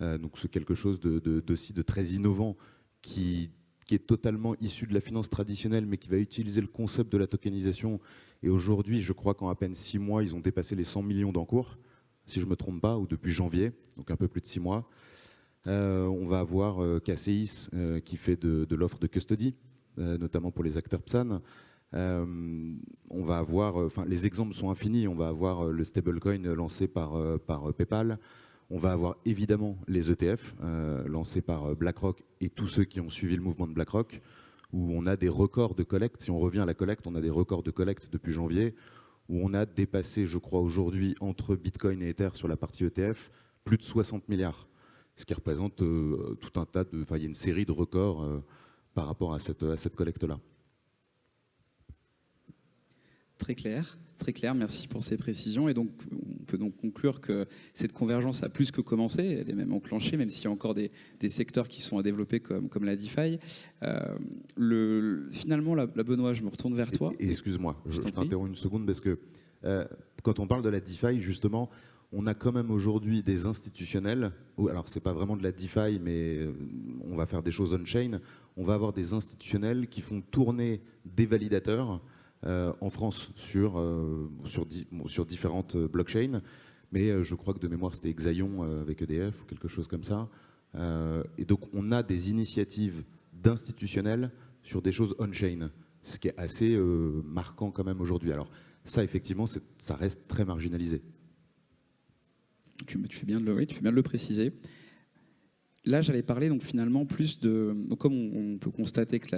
Speaker 3: Donc c'est quelque chose aussi de très innovant qui est totalement issu de la finance traditionnelle, mais qui va utiliser le concept de la tokenisation. Et aujourd'hui, je crois qu'en à peine 6 mois, ils ont dépassé les 100 millions d'encours, si je ne me trompe pas, ou depuis janvier, donc un peu plus de 6 mois. On va avoir KCIS qui fait de l'offre de custody, notamment pour les acteurs PSAN. On va avoir, les exemples sont infinis. On va avoir le stablecoin lancé par PayPal. On va avoir évidemment les ETF lancés par BlackRock et tous ceux qui ont suivi le mouvement de BlackRock, où on a des records de collecte. Si on revient à la collecte, on a des records de collecte depuis janvier, où on a dépassé, je crois aujourd'hui, entre Bitcoin et Ether sur la partie ETF, plus de 60 milliards. Ce qui représente tout un tas de... il y a une série de records par rapport à cette collecte-là.
Speaker 1: Très clair, merci pour ces précisions. Et donc, on peut donc conclure que cette convergence a plus que commencé, elle est même enclenchée, même s'il y a encore des secteurs qui sont à développer comme la DeFi. Finalement, Benoît, je me retourne vers toi.
Speaker 3: Et excuse-moi, je t'interromps une seconde parce que quand on parle de la DeFi, justement, on a quand même aujourd'hui des institutionnels, alors c'est pas vraiment de la DeFi, mais on va faire des choses on-chain, on va avoir des institutionnels qui font tourner des validateurs en France sur différentes blockchains, mais je crois que de mémoire c'était Exaion avec EDF ou quelque chose comme ça. Et donc on a des initiatives d'institutionnels sur des choses on-chain, ce qui est assez marquant quand même aujourd'hui. Alors ça effectivement, ça reste très marginalisé.
Speaker 1: Tu fais bien de le préciser. Là, j'allais parler donc finalement plus de... Donc comme on peut constater que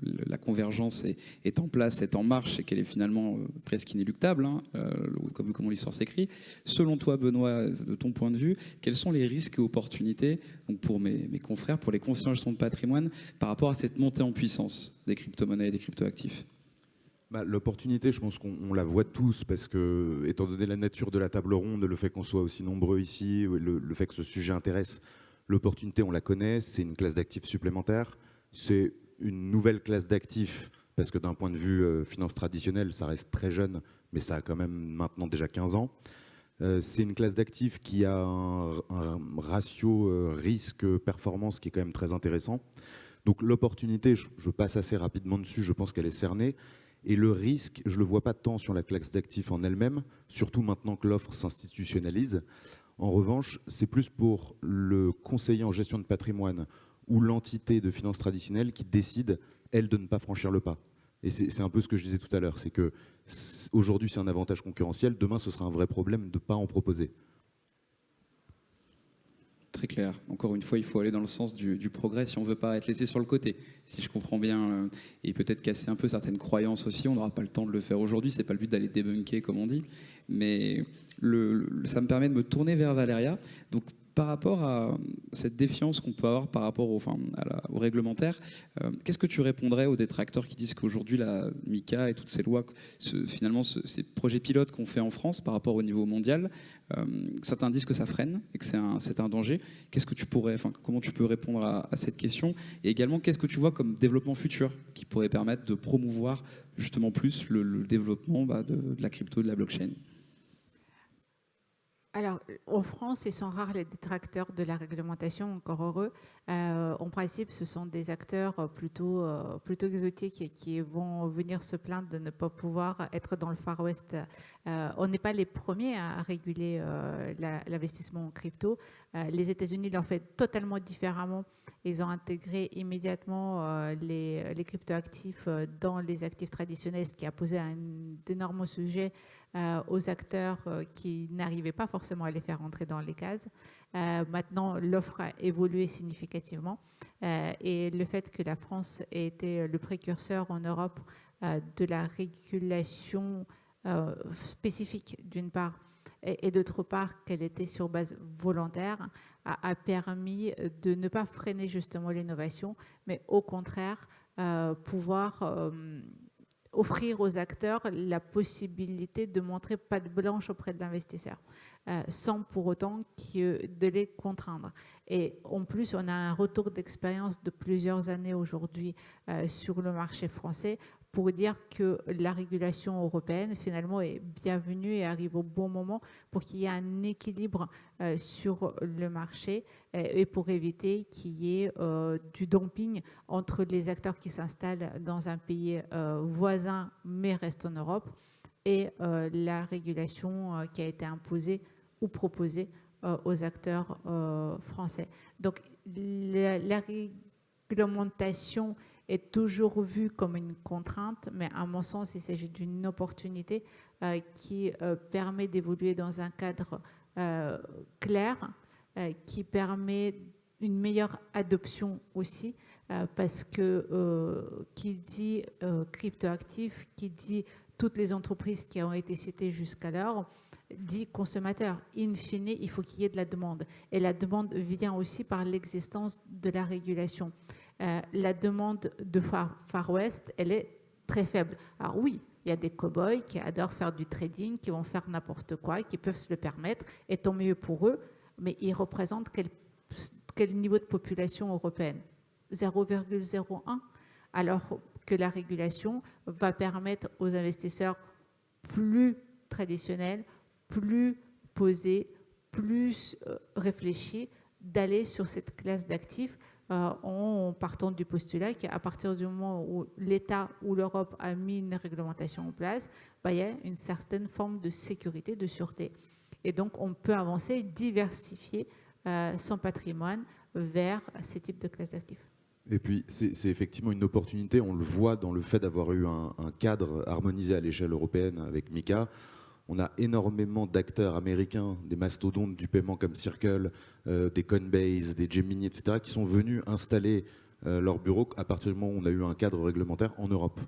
Speaker 1: la convergence est en place, est en marche et qu'elle est finalement presque inéluctable, comme comment l'histoire s'écrit. Selon toi, Benoît, de ton point de vue, quels sont les risques et opportunités donc pour mes confrères, pour les conseillers en gestion de patrimoine, par rapport à cette montée en puissance des crypto-monnaies et des crypto-actifs ?
Speaker 3: L'opportunité, je pense qu'on la voit tous, parce que, étant donné la nature de la table ronde, le fait qu'on soit aussi nombreux ici, le fait que ce sujet intéresse, l'opportunité, on la connaît, c'est une classe d'actifs supplémentaire, c'est une nouvelle classe d'actifs, parce que d'un point de vue finance traditionnelle, ça reste très jeune, mais ça a quand même maintenant déjà 15 ans. C'est une classe d'actifs qui a un ratio risque-performance qui est quand même très intéressant. Donc l'opportunité, je passe assez rapidement dessus, je pense qu'elle est cernée. Et le risque, je ne le vois pas tant sur la classe d'actifs en elle-même, surtout maintenant que l'offre s'institutionnalise. En revanche, c'est plus pour le conseiller en gestion de patrimoine ou l'entité de finance traditionnelle qui décide, elle, de ne pas franchir le pas. Et c'est un peu ce que je disais tout à l'heure, c'est que aujourd'hui c'est un avantage concurrentiel, demain ce sera un vrai problème de ne pas en proposer.
Speaker 1: Très clair. Encore une fois, il faut aller dans le sens du progrès si on ne veut pas être laissé sur le côté, si je comprends bien, et peut-être casser un peu certaines croyances aussi. On n'aura pas le temps de le faire aujourd'hui, c'est pas le but d'aller débunker, comme on dit, mais ça me permet de me tourner vers Valéria. Donc, par rapport à cette défiance qu'on peut avoir par rapport au réglementaire, qu'est-ce que tu répondrais aux détracteurs qui disent qu'aujourd'hui la MiCA et toutes ces lois, finalement ces projets pilotes qu'on fait en France par rapport au niveau mondial, certains disent que ça freine et que c'est un danger. Comment tu peux répondre à cette question? Et également, qu'est-ce que tu vois comme développement futur qui pourrait permettre de promouvoir justement plus le développement de la crypto, de la blockchain?
Speaker 4: Alors, en France, ils sont rares les détracteurs de la réglementation, encore heureux. En principe, ce sont des acteurs plutôt exotiques qui vont venir se plaindre de ne pas pouvoir être dans le Far West. On n'est pas les premiers à réguler l'investissement en crypto. Les États-Unis l'ont fait totalement différemment. Ils ont intégré immédiatement les cryptoactifs dans les actifs traditionnels, ce qui a posé un énorme sujet aux acteurs qui n'arrivaient pas forcément à les faire entrer dans les cases. Maintenant, l'offre a évolué significativement et le fait que la France ait été le précurseur en Europe de la régulation spécifique d'une part, et d'autre part qu'elle était sur base volontaire, a permis de ne pas freiner justement l'innovation, mais au contraire pouvoir offrir aux acteurs la possibilité de montrer patte blanche auprès de l'investisseur, sans pour autant de les contraindre. Et en plus, on a un retour d'expérience de plusieurs années aujourd'hui sur le marché français pour dire que la régulation européenne, finalement, est bienvenue et arrive au bon moment pour qu'il y ait un équilibre sur le marché et pour éviter qu'il y ait du dumping entre les acteurs qui s'installent dans un pays voisin mais restent en Europe et la régulation qui a été imposée ou proposée aux acteurs français. Donc, la réglementation est toujours vue comme une contrainte, mais à mon sens, il s'agit d'une opportunité qui permet d'évoluer dans un cadre clair, qui permet une meilleure adoption aussi, parce que qui dit cryptoactifs, qui dit toutes les entreprises qui ont été citées jusqu'alors, dit consommateur. In fine, il faut qu'il y ait de la demande. Et la demande vient aussi par l'existence de la régulation. La demande de Far West, elle est très faible. Alors oui, il y a des cow-boys qui adorent faire du trading, qui vont faire n'importe quoi, qui peuvent se le permettre, et tant mieux pour eux, mais ils représentent quel niveau de population européenne? 0,01, alors que la régulation va permettre aux investisseurs plus traditionnels, plus posés, plus réfléchis, d'aller sur cette classe d'actifs en partant du postulat qu'à partir du moment où l'État ou l'Europe a mis une réglementation en place, il y a une certaine forme de sécurité, de sûreté. Et donc, on peut avancer et diversifier son patrimoine vers ces types de classes d'actifs.
Speaker 3: Et puis, c'est effectivement une opportunité, on le voit dans le fait d'avoir eu un cadre harmonisé à l'échelle européenne avec MiCA. On a énormément d'acteurs américains, des mastodontes du paiement comme Circle, des Coinbase, des Gemini, etc., qui sont venus installer leur bureau à partir du moment où on a eu un cadre réglementaire en Europe.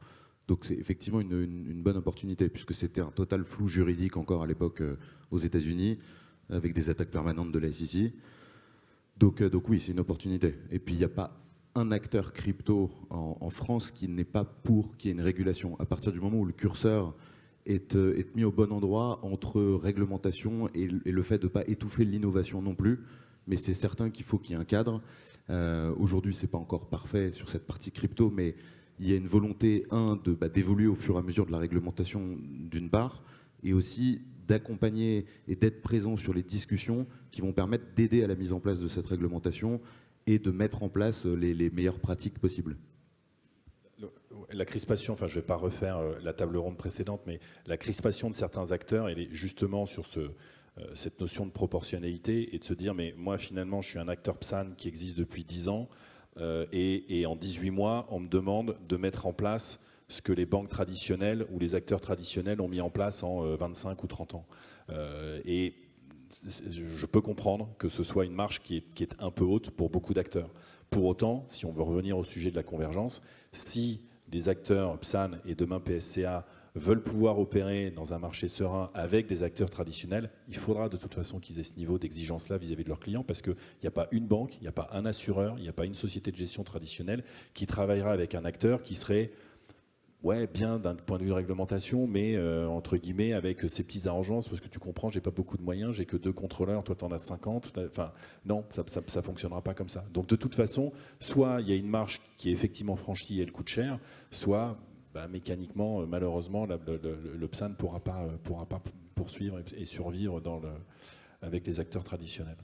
Speaker 3: Donc c'est effectivement une bonne opportunité, puisque c'était un total flou juridique encore à l'époque aux États-Unis, avec des attaques permanentes de la SEC. Donc oui, c'est une opportunité. Et puis il n'y a pas un acteur crypto en France qui n'est pas pour qu'il y ait une régulation. À partir du moment où le curseur est mis au bon endroit entre réglementation et le fait de ne pas étouffer l'innovation non plus, mais c'est certain qu'il faut qu'il y ait un cadre. Aujourd'hui, ce n'est pas encore parfait sur cette partie crypto, mais il y a une volonté, d'évoluer au fur et à mesure de la réglementation d'une part, et aussi d'accompagner et d'être présent sur les discussions qui vont permettre d'aider à la mise en place de cette réglementation et de mettre en place les meilleures pratiques possibles.
Speaker 2: La crispation, enfin je ne vais pas refaire la table ronde précédente, mais la crispation de certains acteurs, elle est justement sur cette notion de proportionnalité et de se dire, mais moi finalement je suis un acteur PSAN qui existe depuis 10 ans et en 18 mois on me demande de mettre en place ce que les banques traditionnelles ou les acteurs traditionnels ont mis en place en 25 ou 30 ans. Et je peux comprendre que ce soit une marge qui est un peu haute pour beaucoup d'acteurs. Pour autant, si on veut revenir au sujet de la convergence, si les acteurs PSAN et demain PSCA veulent pouvoir opérer dans un marché serein avec des acteurs traditionnels, il faudra de toute façon qu'ils aient ce niveau d'exigence-là vis-à-vis de leurs clients, parce qu'il n'y a pas une banque, il n'y a pas un assureur, il n'y a pas une société de gestion traditionnelle qui travaillera avec un acteur qui serait bien d'un point de vue de réglementation, mais entre guillemets avec ces petits arrangements, parce que tu comprends, j'ai pas beaucoup de moyens, j'ai que 2 contrôleurs, toi tu en as 50, enfin non, ça fonctionnera pas comme ça. Donc de toute façon, soit il y a une marge qui est effectivement franchie et elle coûte cher, soit mécaniquement, malheureusement, le PSAN ne pourra pas poursuivre et survivre avec les acteurs traditionnels.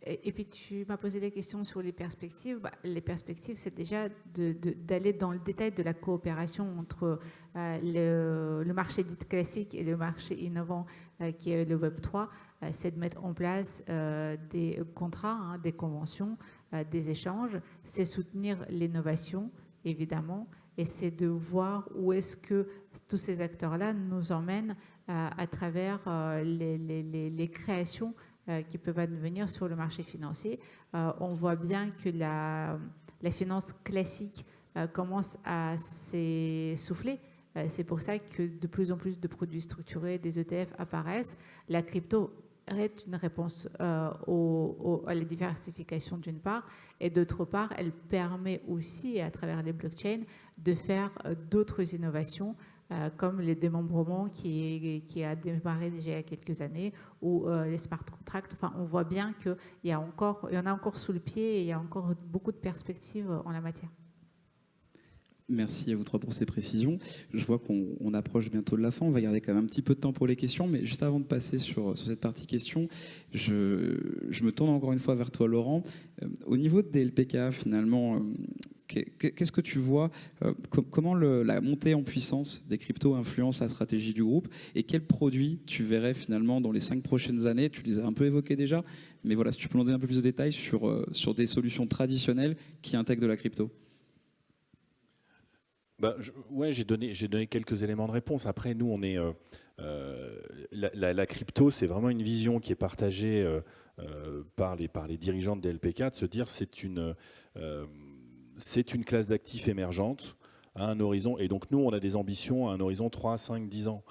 Speaker 4: Et puis tu m'as posé des questions sur les perspectives. Les perspectives, c'est déjà d'aller dans le détail de la coopération entre le marché dit classique et le marché innovant qui est le Web3. C'est de mettre en place des contrats, des conventions, des échanges. C'est soutenir l'innovation, évidemment. Et c'est de voir où est-ce que tous ces acteurs-là nous emmènent à travers les créations qui peuvent advenir sur le marché financier. On voit bien que la finance classique commence à s'essouffler. C'est pour ça que de plus en plus de produits structurés, des ETF apparaissent. La crypto est une réponse à la diversification d'une part, et d'autre part, elle permet aussi, à travers les blockchains, de faire d'autres innovations, comme les démembrements qui a démarré déjà il y a quelques années, ou les smart contracts. Enfin, on voit bien qu'il y en a encore sous le pied et il y a encore beaucoup de perspectives en la matière.
Speaker 1: Merci à vous trois pour ces précisions. Je vois qu'on approche bientôt de la fin. On va garder quand même un petit peu de temps pour les questions. Mais juste avant de passer sur cette partie questions, je me tourne encore une fois vers toi, Laurent. Au niveau des LPK, finalement, qu'est-ce que tu vois comment la montée en puissance des cryptos influence la stratégie du groupe? Et quels produits tu verrais finalement dans les 5 prochaines années? Tu les as un peu évoqués déjà. Mais voilà, si tu peux nous donner un peu plus de détails sur des solutions traditionnelles qui intègrent de la crypto.
Speaker 2: Ouais, j'ai donné quelques éléments de réponse. Après, nous, on est la crypto, c'est vraiment une vision qui est partagée par les dirigeants de DLPK, de se dire c'est une classe d'actifs émergente à un horizon. Et donc nous, on a des ambitions à un horizon 3, 5, 10 ans.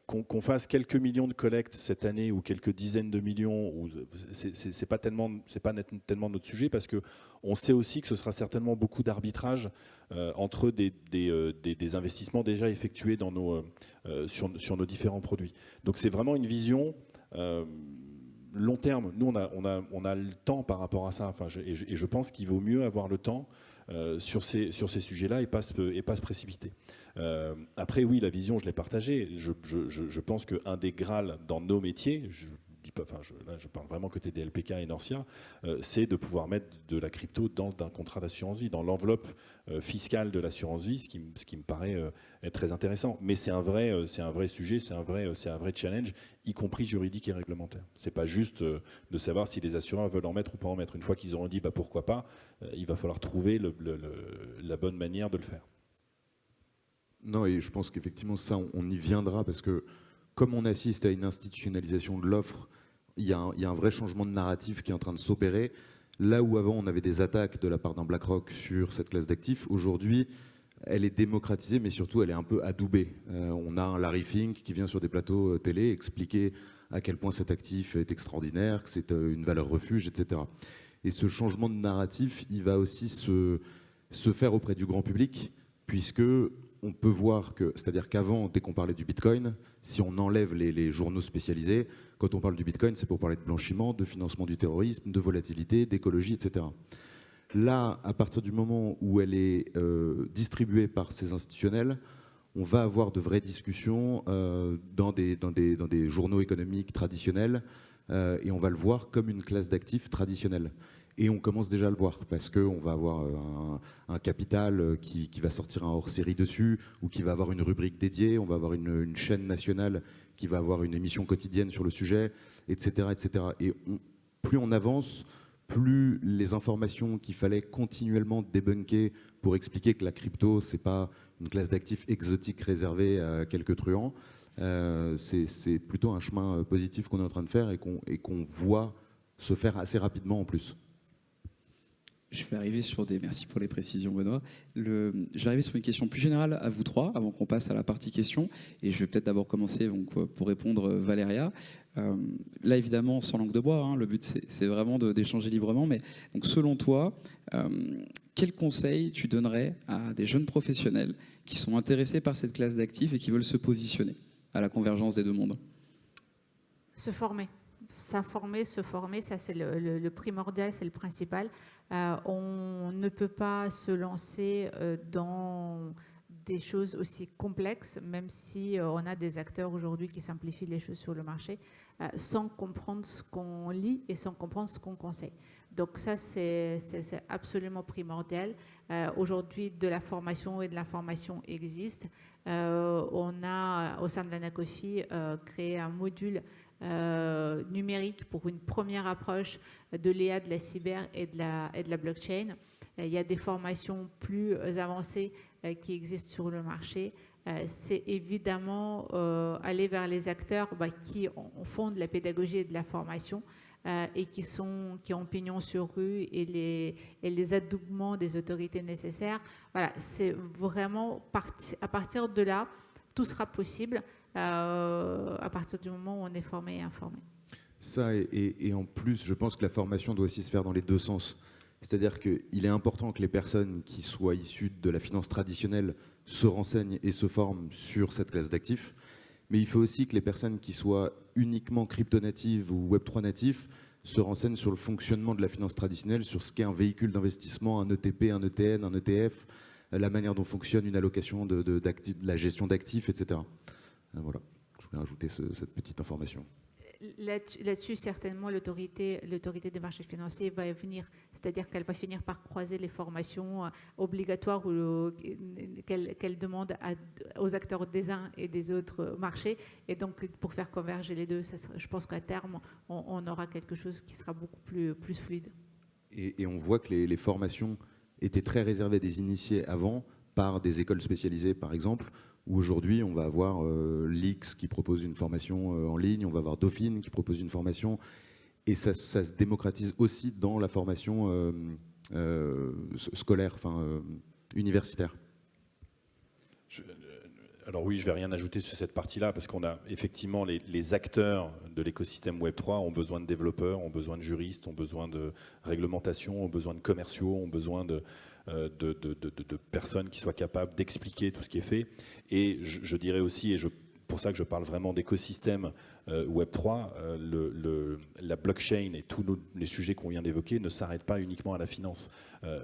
Speaker 2: Qu'on fasse quelques millions de collectes cette année ou quelques dizaines de millions, c'est pas tellement notre sujet, parce que on sait aussi que ce sera certainement beaucoup d'arbitrage entre des investissements déjà effectués sur nos différents produits. Donc c'est vraiment une vision long terme. Nous, on a le temps par rapport à ça. Enfin, je pense qu'il vaut mieux avoir le temps sur ces sujets-là et pas se précipiter. Après, oui, la vision, je l'ai partagée. Je pense qu'un des Graals dans nos métiers, là, je parle vraiment côté des LPK et Norcia, c'est de pouvoir mettre de la crypto dans un contrat d'assurance vie, dans l'enveloppe fiscale de l'assurance vie, ce qui me paraît être très intéressant. Mais c'est un vrai sujet, c'est un vrai challenge, y compris juridique et réglementaire. C'est pas juste de savoir si les assureurs veulent en mettre ou pas en mettre. Une fois qu'ils auront dit pourquoi pas, il va falloir trouver la bonne manière de le faire.
Speaker 3: Non, et je pense qu'effectivement, ça, on y viendra, parce que comme on assiste à une institutionnalisation de l'offre, il y a un vrai changement de narratif qui est en train de s'opérer. Là où avant, on avait des attaques de la part d'un BlackRock sur cette classe d'actifs, aujourd'hui, elle est démocratisée, mais surtout, elle est un peu adoubée. On a un Larry Fink qui vient sur des plateaux télé expliquer à quel point cet actif est extraordinaire, que c'est une valeur refuge, etc. Et ce changement de narratif, il va aussi se faire auprès du grand public, puisque on peut voir que, c'est-à-dire qu'avant, dès qu'on parlait du Bitcoin, si on enlève les journaux spécialisés, quand on parle du Bitcoin, c'est pour parler de blanchiment, de financement du terrorisme, de volatilité, d'écologie, etc. Là, à partir du moment où elle est distribuée par ces institutionnels, on va avoir de vraies discussions dans des journaux économiques traditionnels, et on va le voir comme une classe d'actifs traditionnelle. Et on commence déjà à le voir, parce qu'on va avoir un capital qui va sortir un hors-série dessus, ou qui va avoir une rubrique dédiée, on va avoir une chaîne nationale qui va avoir une émission quotidienne sur le sujet, etc. etc. Et plus on avance, plus les informations qu'il fallait continuellement débunker pour expliquer que la crypto, c'est pas une classe d'actifs exotique réservée à quelques truands, c'est plutôt un chemin positif qu'on est en train de faire et qu'on voit se faire assez rapidement en plus.
Speaker 1: Je vais arriver sur des... Merci pour les précisions, Benoît. Je vais arriver sur une question plus générale à vous trois, avant qu'on passe à la partie questions. Et je vais peut-être d'abord commencer donc, pour répondre, Valéria. Là, évidemment, sans langue de bois, hein, le but, c'est vraiment d'échanger librement. Mais donc, selon toi, quel conseil tu donnerais à des jeunes professionnels qui sont intéressés par cette classe d'actifs et qui veulent se positionner à la convergence des deux mondes?
Speaker 4: Se former, se former, ça c'est le primordial, c'est le principal. On ne peut pas se lancer dans des choses aussi complexes, même si on a des acteurs aujourd'hui qui simplifient les choses sur le marché, sans comprendre ce qu'on lit et sans comprendre ce qu'on conseille. Donc ça, c'est absolument primordial. Aujourd'hui, de la formation et de l'information existe. On a, au sein de l'Anacofi, créé un module numérique pour une première approche de l'EA, de la cyber et de la blockchain. Il y a des formations plus avancées qui existent sur le marché. C'est évidemment aller vers les acteurs qui font de la pédagogie et de la formation et qui ont pignon sur rue et les adoubements des autorités nécessaires. Voilà, c'est vraiment à partir de là, tout sera possible à partir du moment où on est formé et informé.
Speaker 3: Ça, et en plus, je pense que la formation doit aussi se faire dans les deux sens. C'est-à-dire qu'il est important que les personnes qui soient issues de la finance traditionnelle se renseignent et se forment sur cette classe d'actifs, mais il faut aussi que les personnes qui soient uniquement crypto-natives ou Web3 natifs se renseignent sur le fonctionnement de la finance traditionnelle, sur ce qu'est un véhicule d'investissement, un ETP, un ETN, un ETF, la manière dont fonctionne une allocation de la gestion d'actifs, etc. Voilà, je voulais rajouter cette petite information.
Speaker 4: Là-dessus, certainement, l'autorité des marchés financiers va venir, c'est-à-dire qu'elle va finir par croiser les formations obligatoires qu'elle demande aux acteurs des uns et des autres marchés. Et donc, pour faire converger les deux, je pense qu'à terme, on aura quelque chose qui sera beaucoup plus fluide.
Speaker 3: Et on voit que les formations étaient très réservées des initiés avant, par des écoles spécialisées, par exemple, où aujourd'hui, on va avoir l'X qui propose une formation en ligne, on va avoir Dauphine qui propose une formation, et ça se démocratise aussi dans la formation scolaire, enfin universitaire.
Speaker 2: Alors oui, je ne vais rien ajouter sur cette partie-là, parce qu'on a effectivement les acteurs de l'écosystème Web3 ont besoin de développeurs, ont besoin de juristes, ont besoin de réglementation, ont besoin de commerciaux, ont besoin de personnes qui soient capables d'expliquer tout ce qui est fait. Et je dirais aussi, et pour ça que je parle vraiment d'écosystème Web3, la blockchain et tous les sujets qu'on vient d'évoquer ne s'arrêtent pas uniquement à la finance.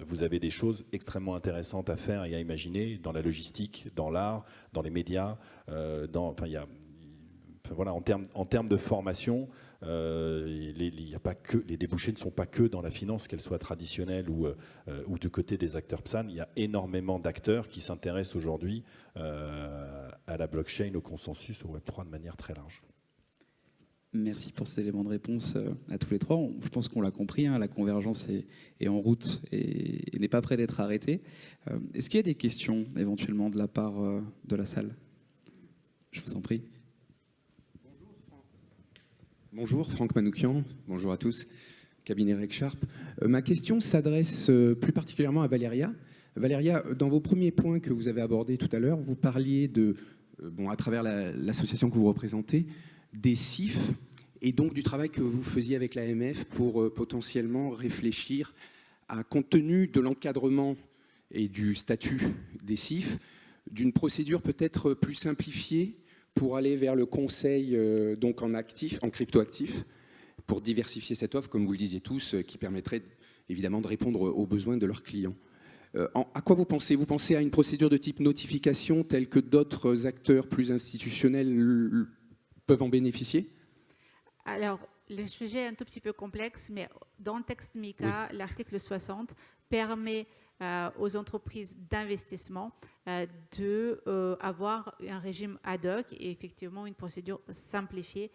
Speaker 2: Vous avez des choses extrêmement intéressantes à faire et à imaginer dans la logistique, dans l'art, dans les médias, voilà, en termes de formation. Les débouchés ne sont pas que dans la finance, qu'elle soit traditionnelle ou du côté des acteurs PSAN. Il y a énormément d'acteurs qui s'intéressent aujourd'hui à la blockchain, au consensus, au Web3 de manière très large.
Speaker 1: Merci pour ces éléments de réponse à tous les trois. Je pense qu'on l'a compris, hein, la convergence est en route et n'est pas près d'être arrêtée. Est-ce qu'il y a des questions éventuellement de la part de la salle? Je vous en prie.
Speaker 5: Bonjour, Franck Manoukian. Bonjour à tous. Cabinet Reg Sharp. Ma question s'adresse plus particulièrement à Valéria. Valéria, dans vos premiers points que vous avez abordés tout à l'heure, vous parliez à travers l'association que vous représentez, des CIF et donc du travail que vous faisiez avec l'AMF pour potentiellement réfléchir compte tenu de l'encadrement et du statut des CIF, d'une procédure peut-être plus simplifiée pour aller vers le conseil donc en crypto-actifs, pour diversifier cette offre, comme vous le disiez tous, qui permettrait évidemment de répondre aux besoins de leurs clients. À quoi vous pensez? Vous pensez à une procédure de type notification telle que d'autres acteurs plus institutionnels peuvent en bénéficier?
Speaker 4: Alors, le sujet est un tout petit peu complexe, mais dans le texte MiCA, oui, l'article 60 permet aux entreprises d'investissement d'avoir un régime ad hoc et effectivement une procédure simplifiée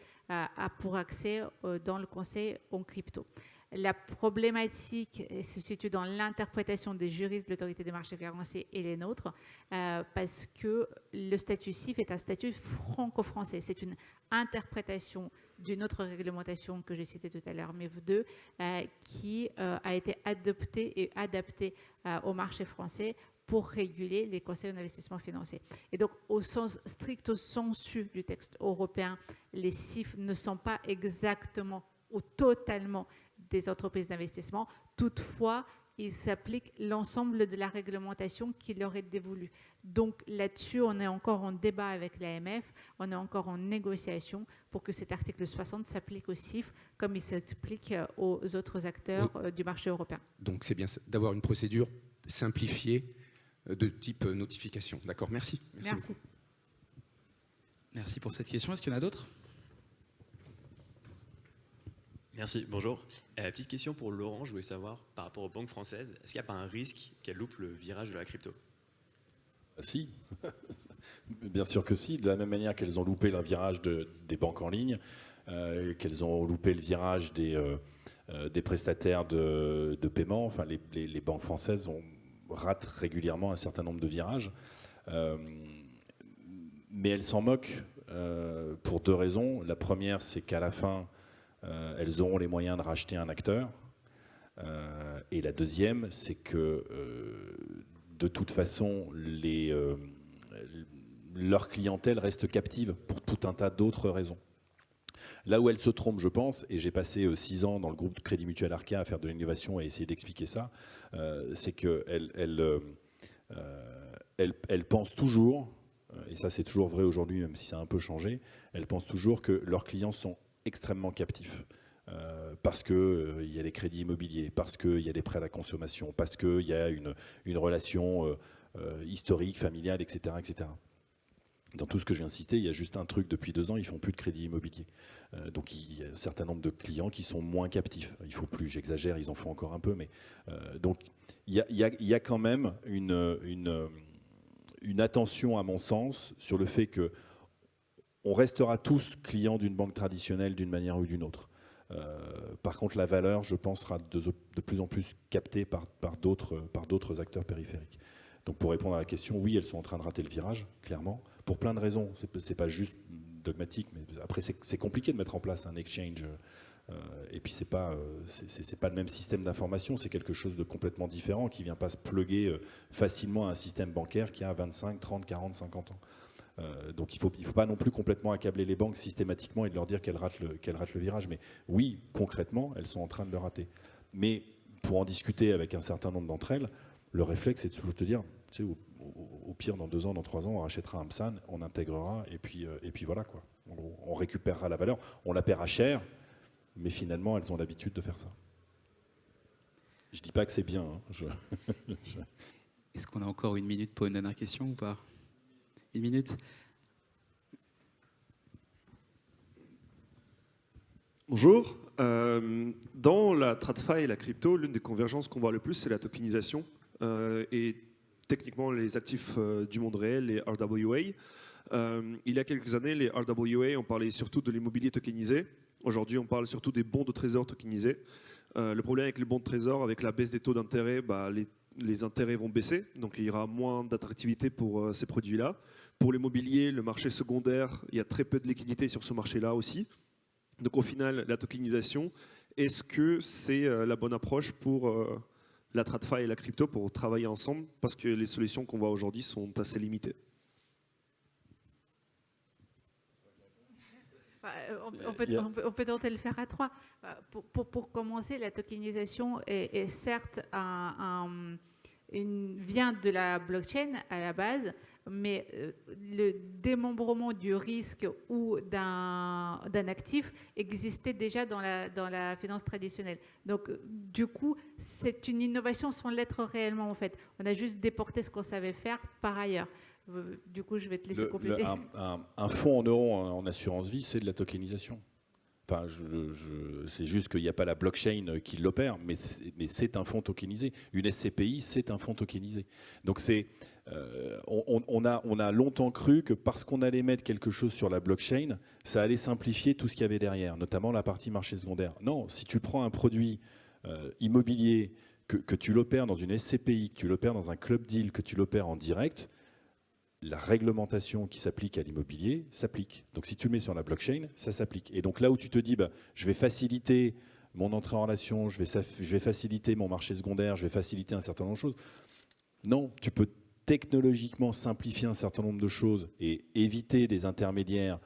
Speaker 4: pour accès dans le conseil en crypto. La problématique se situe dans l'interprétation des juristes de l'autorité des marchés financiers et les nôtres, parce que le statut CIF est un statut franco-français. C'est une interprétation d'une autre réglementation que j'ai citée tout à l'heure, MIF2, qui a été adoptée et adaptée au marché français pour réguler les conseils en investissement financier. Et donc, au sens stricto sensu du texte européen, les CIF ne sont pas exactement ou totalement des entreprises d'investissement. Toutefois, il s'applique l'ensemble de la réglementation qui leur est dévolue. Donc là-dessus, on est encore en débat avec l'AMF, on est encore en négociation pour que cet article 60 s'applique aux CIF comme il s'applique aux autres acteurs du marché européen.
Speaker 5: Donc c'est bien d'avoir une procédure simplifiée de type notification. D'accord, merci.
Speaker 4: Merci.
Speaker 1: Merci pour cette question. Est-ce qu'il y en a d'autres?
Speaker 6: Merci, bonjour. Petite question pour Laurent, je voulais savoir, par rapport aux banques françaises, est-ce qu'il n'y a pas un risque qu'elles loupent le virage de la crypto?
Speaker 2: Si, bien sûr que si. De la même manière qu'elles ont loupé le virage des banques en ligne, qu'elles ont loupé le virage des prestataires de paiement. Enfin, les banques françaises ratent régulièrement un certain nombre de virages. Mais elles s'en moquent pour deux raisons. La première, c'est qu'à la fin, elles auront les moyens de racheter un acteur. Et la deuxième, c'est que de toute façon, leur clientèle reste captive pour tout un tas d'autres raisons. Là où elle se trompe, je pense, et j'ai passé 6 ans dans le groupe de Crédit Mutuel Arca à faire de l'innovation et essayer d'expliquer ça, c'est qu'elle pense toujours, et ça c'est toujours vrai aujourd'hui, même si ça a un peu changé, elle pense toujours que leurs clients sont extrêmement captifs. Parce qu'il y a les crédits immobiliers, parce qu'il y a des prêts à la consommation, parce qu'il y a une relation historique, familiale, etc., etc. Dans tout ce que j'ai incité, il y a juste un truc, depuis 2 ans, ils ne font plus de crédit immobilier. Donc il y a un certain nombre de clients qui sont moins captifs. Il ne faut plus, j'exagère, ils en font encore un peu, mais donc il y a quand même une attention, à mon sens, sur le fait qu'on restera tous clients d'une banque traditionnelle d'une manière ou d'une autre. Par contre, la valeur, je pense, sera de plus en plus captée par d'autres acteurs périphériques. Donc pour répondre à la question, oui, elles sont en train de rater le virage, clairement, pour plein de raisons. C'est pas juste dogmatique, mais après c'est compliqué de mettre en place un exchange. Et puis c'est pas le même système d'information, c'est quelque chose de complètement différent qui vient pas se plugger facilement à un système bancaire qui a 25, 30, 40, 50 ans. Donc il faut pas non plus complètement accabler les banques systématiquement et de leur dire qu'elles ratent le virage. Mais oui, concrètement, elles sont en train de le rater. Mais pour en discuter avec un certain nombre d'entre elles, le réflexe, c'est de toujours te dire, tu sais, au pire, dans 2 ans, dans 3 ans, on rachètera un PSAN, on intégrera, et puis voilà, quoi. En gros, on récupérera la valeur, on la paiera cher, mais finalement, elles ont l'habitude de faire ça. Je dis pas que c'est bien. Hein,
Speaker 1: Est-ce qu'on a encore 1 minute pour une dernière question ou pas? 1 minute.
Speaker 7: Bonjour. Dans la TradFi et la crypto, l'une des convergences qu'on voit le plus, c'est la tokenisation. Et techniquement, les actifs du monde réel, les RWA. Il y a quelques années, les RWA, on parlait surtout de l'immobilier tokenisé. Aujourd'hui, on parle surtout des bons de trésor tokenisés. Le problème avec les bons de trésor, avec la baisse des taux d'intérêt, les intérêts vont baisser, donc il y aura moins d'attractivité pour ces produits-là. Pour l'immobilier, le marché secondaire, il y a très peu de liquidité sur ce marché-là aussi. Donc au final, la tokenisation, est-ce que c'est la bonne approche pour la TradFi et la crypto pour travailler ensemble? Parce que les solutions qu'on voit aujourd'hui sont assez limitées.
Speaker 4: On peut tenter de le faire à 3. Pour commencer, la tokenisation est certes vient de la blockchain à la base, mais le démembrement du risque ou d'un actif existait déjà dans la finance traditionnelle. Donc, du coup, c'est une innovation sans l'être réellement, en fait. On a juste déporté ce qu'on savait faire par ailleurs. Du coup, je vais te laisser compléter.
Speaker 2: Un fonds en euros en assurance vie, c'est de la tokenisation. Enfin, c'est juste qu'il n'y a pas la blockchain qui l'opère, mais c'est un fonds tokenisé. Une SCPI, c'est un fonds tokenisé. Donc on a longtemps cru que parce qu'on allait mettre quelque chose sur la blockchain, ça allait simplifier tout ce qu'il y avait derrière, notamment la partie marché secondaire. Non, si tu prends un produit immobilier, que tu l'opères dans une SCPI, que tu l'opères dans un club deal, que tu l'opères en direct, la réglementation qui s'applique à l'immobilier s'applique. Donc si tu le mets sur la blockchain, ça s'applique. Et donc là où tu te dis, je vais faciliter mon entrée en relation, je vais faciliter mon marché secondaire, je vais faciliter un certain nombre de choses. Non, tu peux technologiquement simplifier un certain nombre de choses et éviter des intermédiaires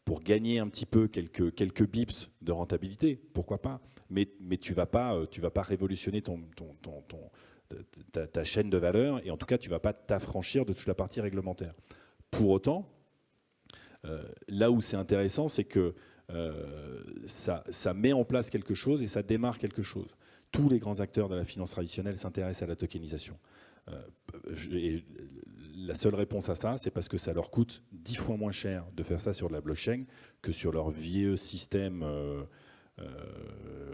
Speaker 2: pour gagner un petit peu quelques bips de rentabilité, pourquoi pas. Mais tu vas pas révolutionner ta chaîne de valeur, et en tout cas, tu ne vas pas t'affranchir de toute la partie réglementaire. Pour autant, là où c'est intéressant, c'est que ça met en place quelque chose et ça démarre quelque chose. Tous les grands acteurs de la finance traditionnelle s'intéressent à la tokenisation. Et la seule réponse à ça, c'est parce que ça leur coûte 10 fois moins cher de faire ça sur de la blockchain que sur leur vieux système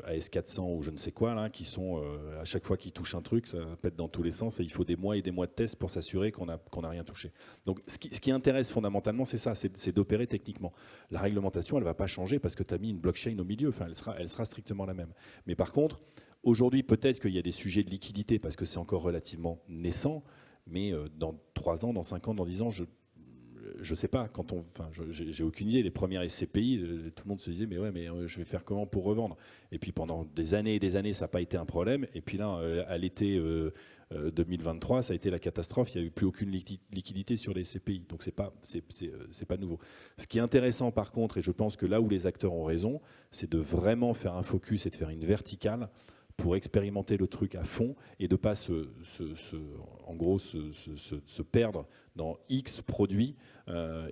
Speaker 2: AS400 ou je ne sais quoi, là, qui sont, à chaque fois qu'ils touchent un truc, ça pète dans tous les sens et il faut des mois et des mois de tests pour s'assurer qu'on n'a rien touché. Donc ce qui intéresse fondamentalement, c'est ça, c'est d'opérer techniquement. La réglementation, elle ne va pas changer parce que tu as mis une blockchain au milieu, enfin, elle sera strictement la même. Mais par contre, aujourd'hui, peut-être qu'il y a des sujets de liquidité parce que c'est encore relativement naissant, mais dans 3 ans, dans 5 ans, dans 10 ans, je sais pas, j'ai aucune idée. Les premières SCPI, tout le monde se disait mais je vais faire comment pour revendre? Et puis pendant des années et des années, ça n'a pas été un problème. Et puis là, à l'été 2023, ça a été la catastrophe. Il n'y a eu plus aucune liquidité sur les SCPI. Donc c'est pas nouveau. Ce qui est intéressant par contre, et je pense que là où les acteurs ont raison, c'est de vraiment faire un focus et de faire une verticale pour expérimenter le truc à fond et de ne pas se perdre dans X produits.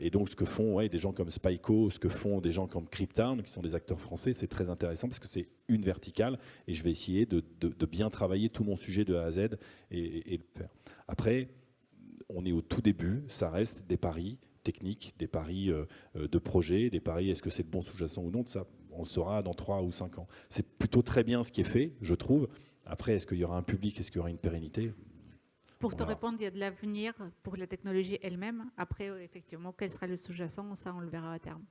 Speaker 2: Et donc ce que font des gens comme Spyco, ce que font des gens comme Cryptown, qui sont des acteurs français, c'est très intéressant parce que c'est une verticale et je vais essayer de bien travailler tout mon sujet de A à Z et le faire. Après, on est au tout début, ça reste des paris techniques, des paris de projet, des paris est-ce que c'est le bon sous-jacent ou non, ça on le saura dans 3 ou 5 ans. C'est plutôt très bien ce qui est fait, je trouve. Après, est-ce qu'il y aura un public, est-ce qu'il y aura une pérennité?
Speaker 4: Pour te répondre, il y a de l'avenir pour la technologie elle-même. Après, effectivement, quel sera le sous-jacent, ça on le verra à terme.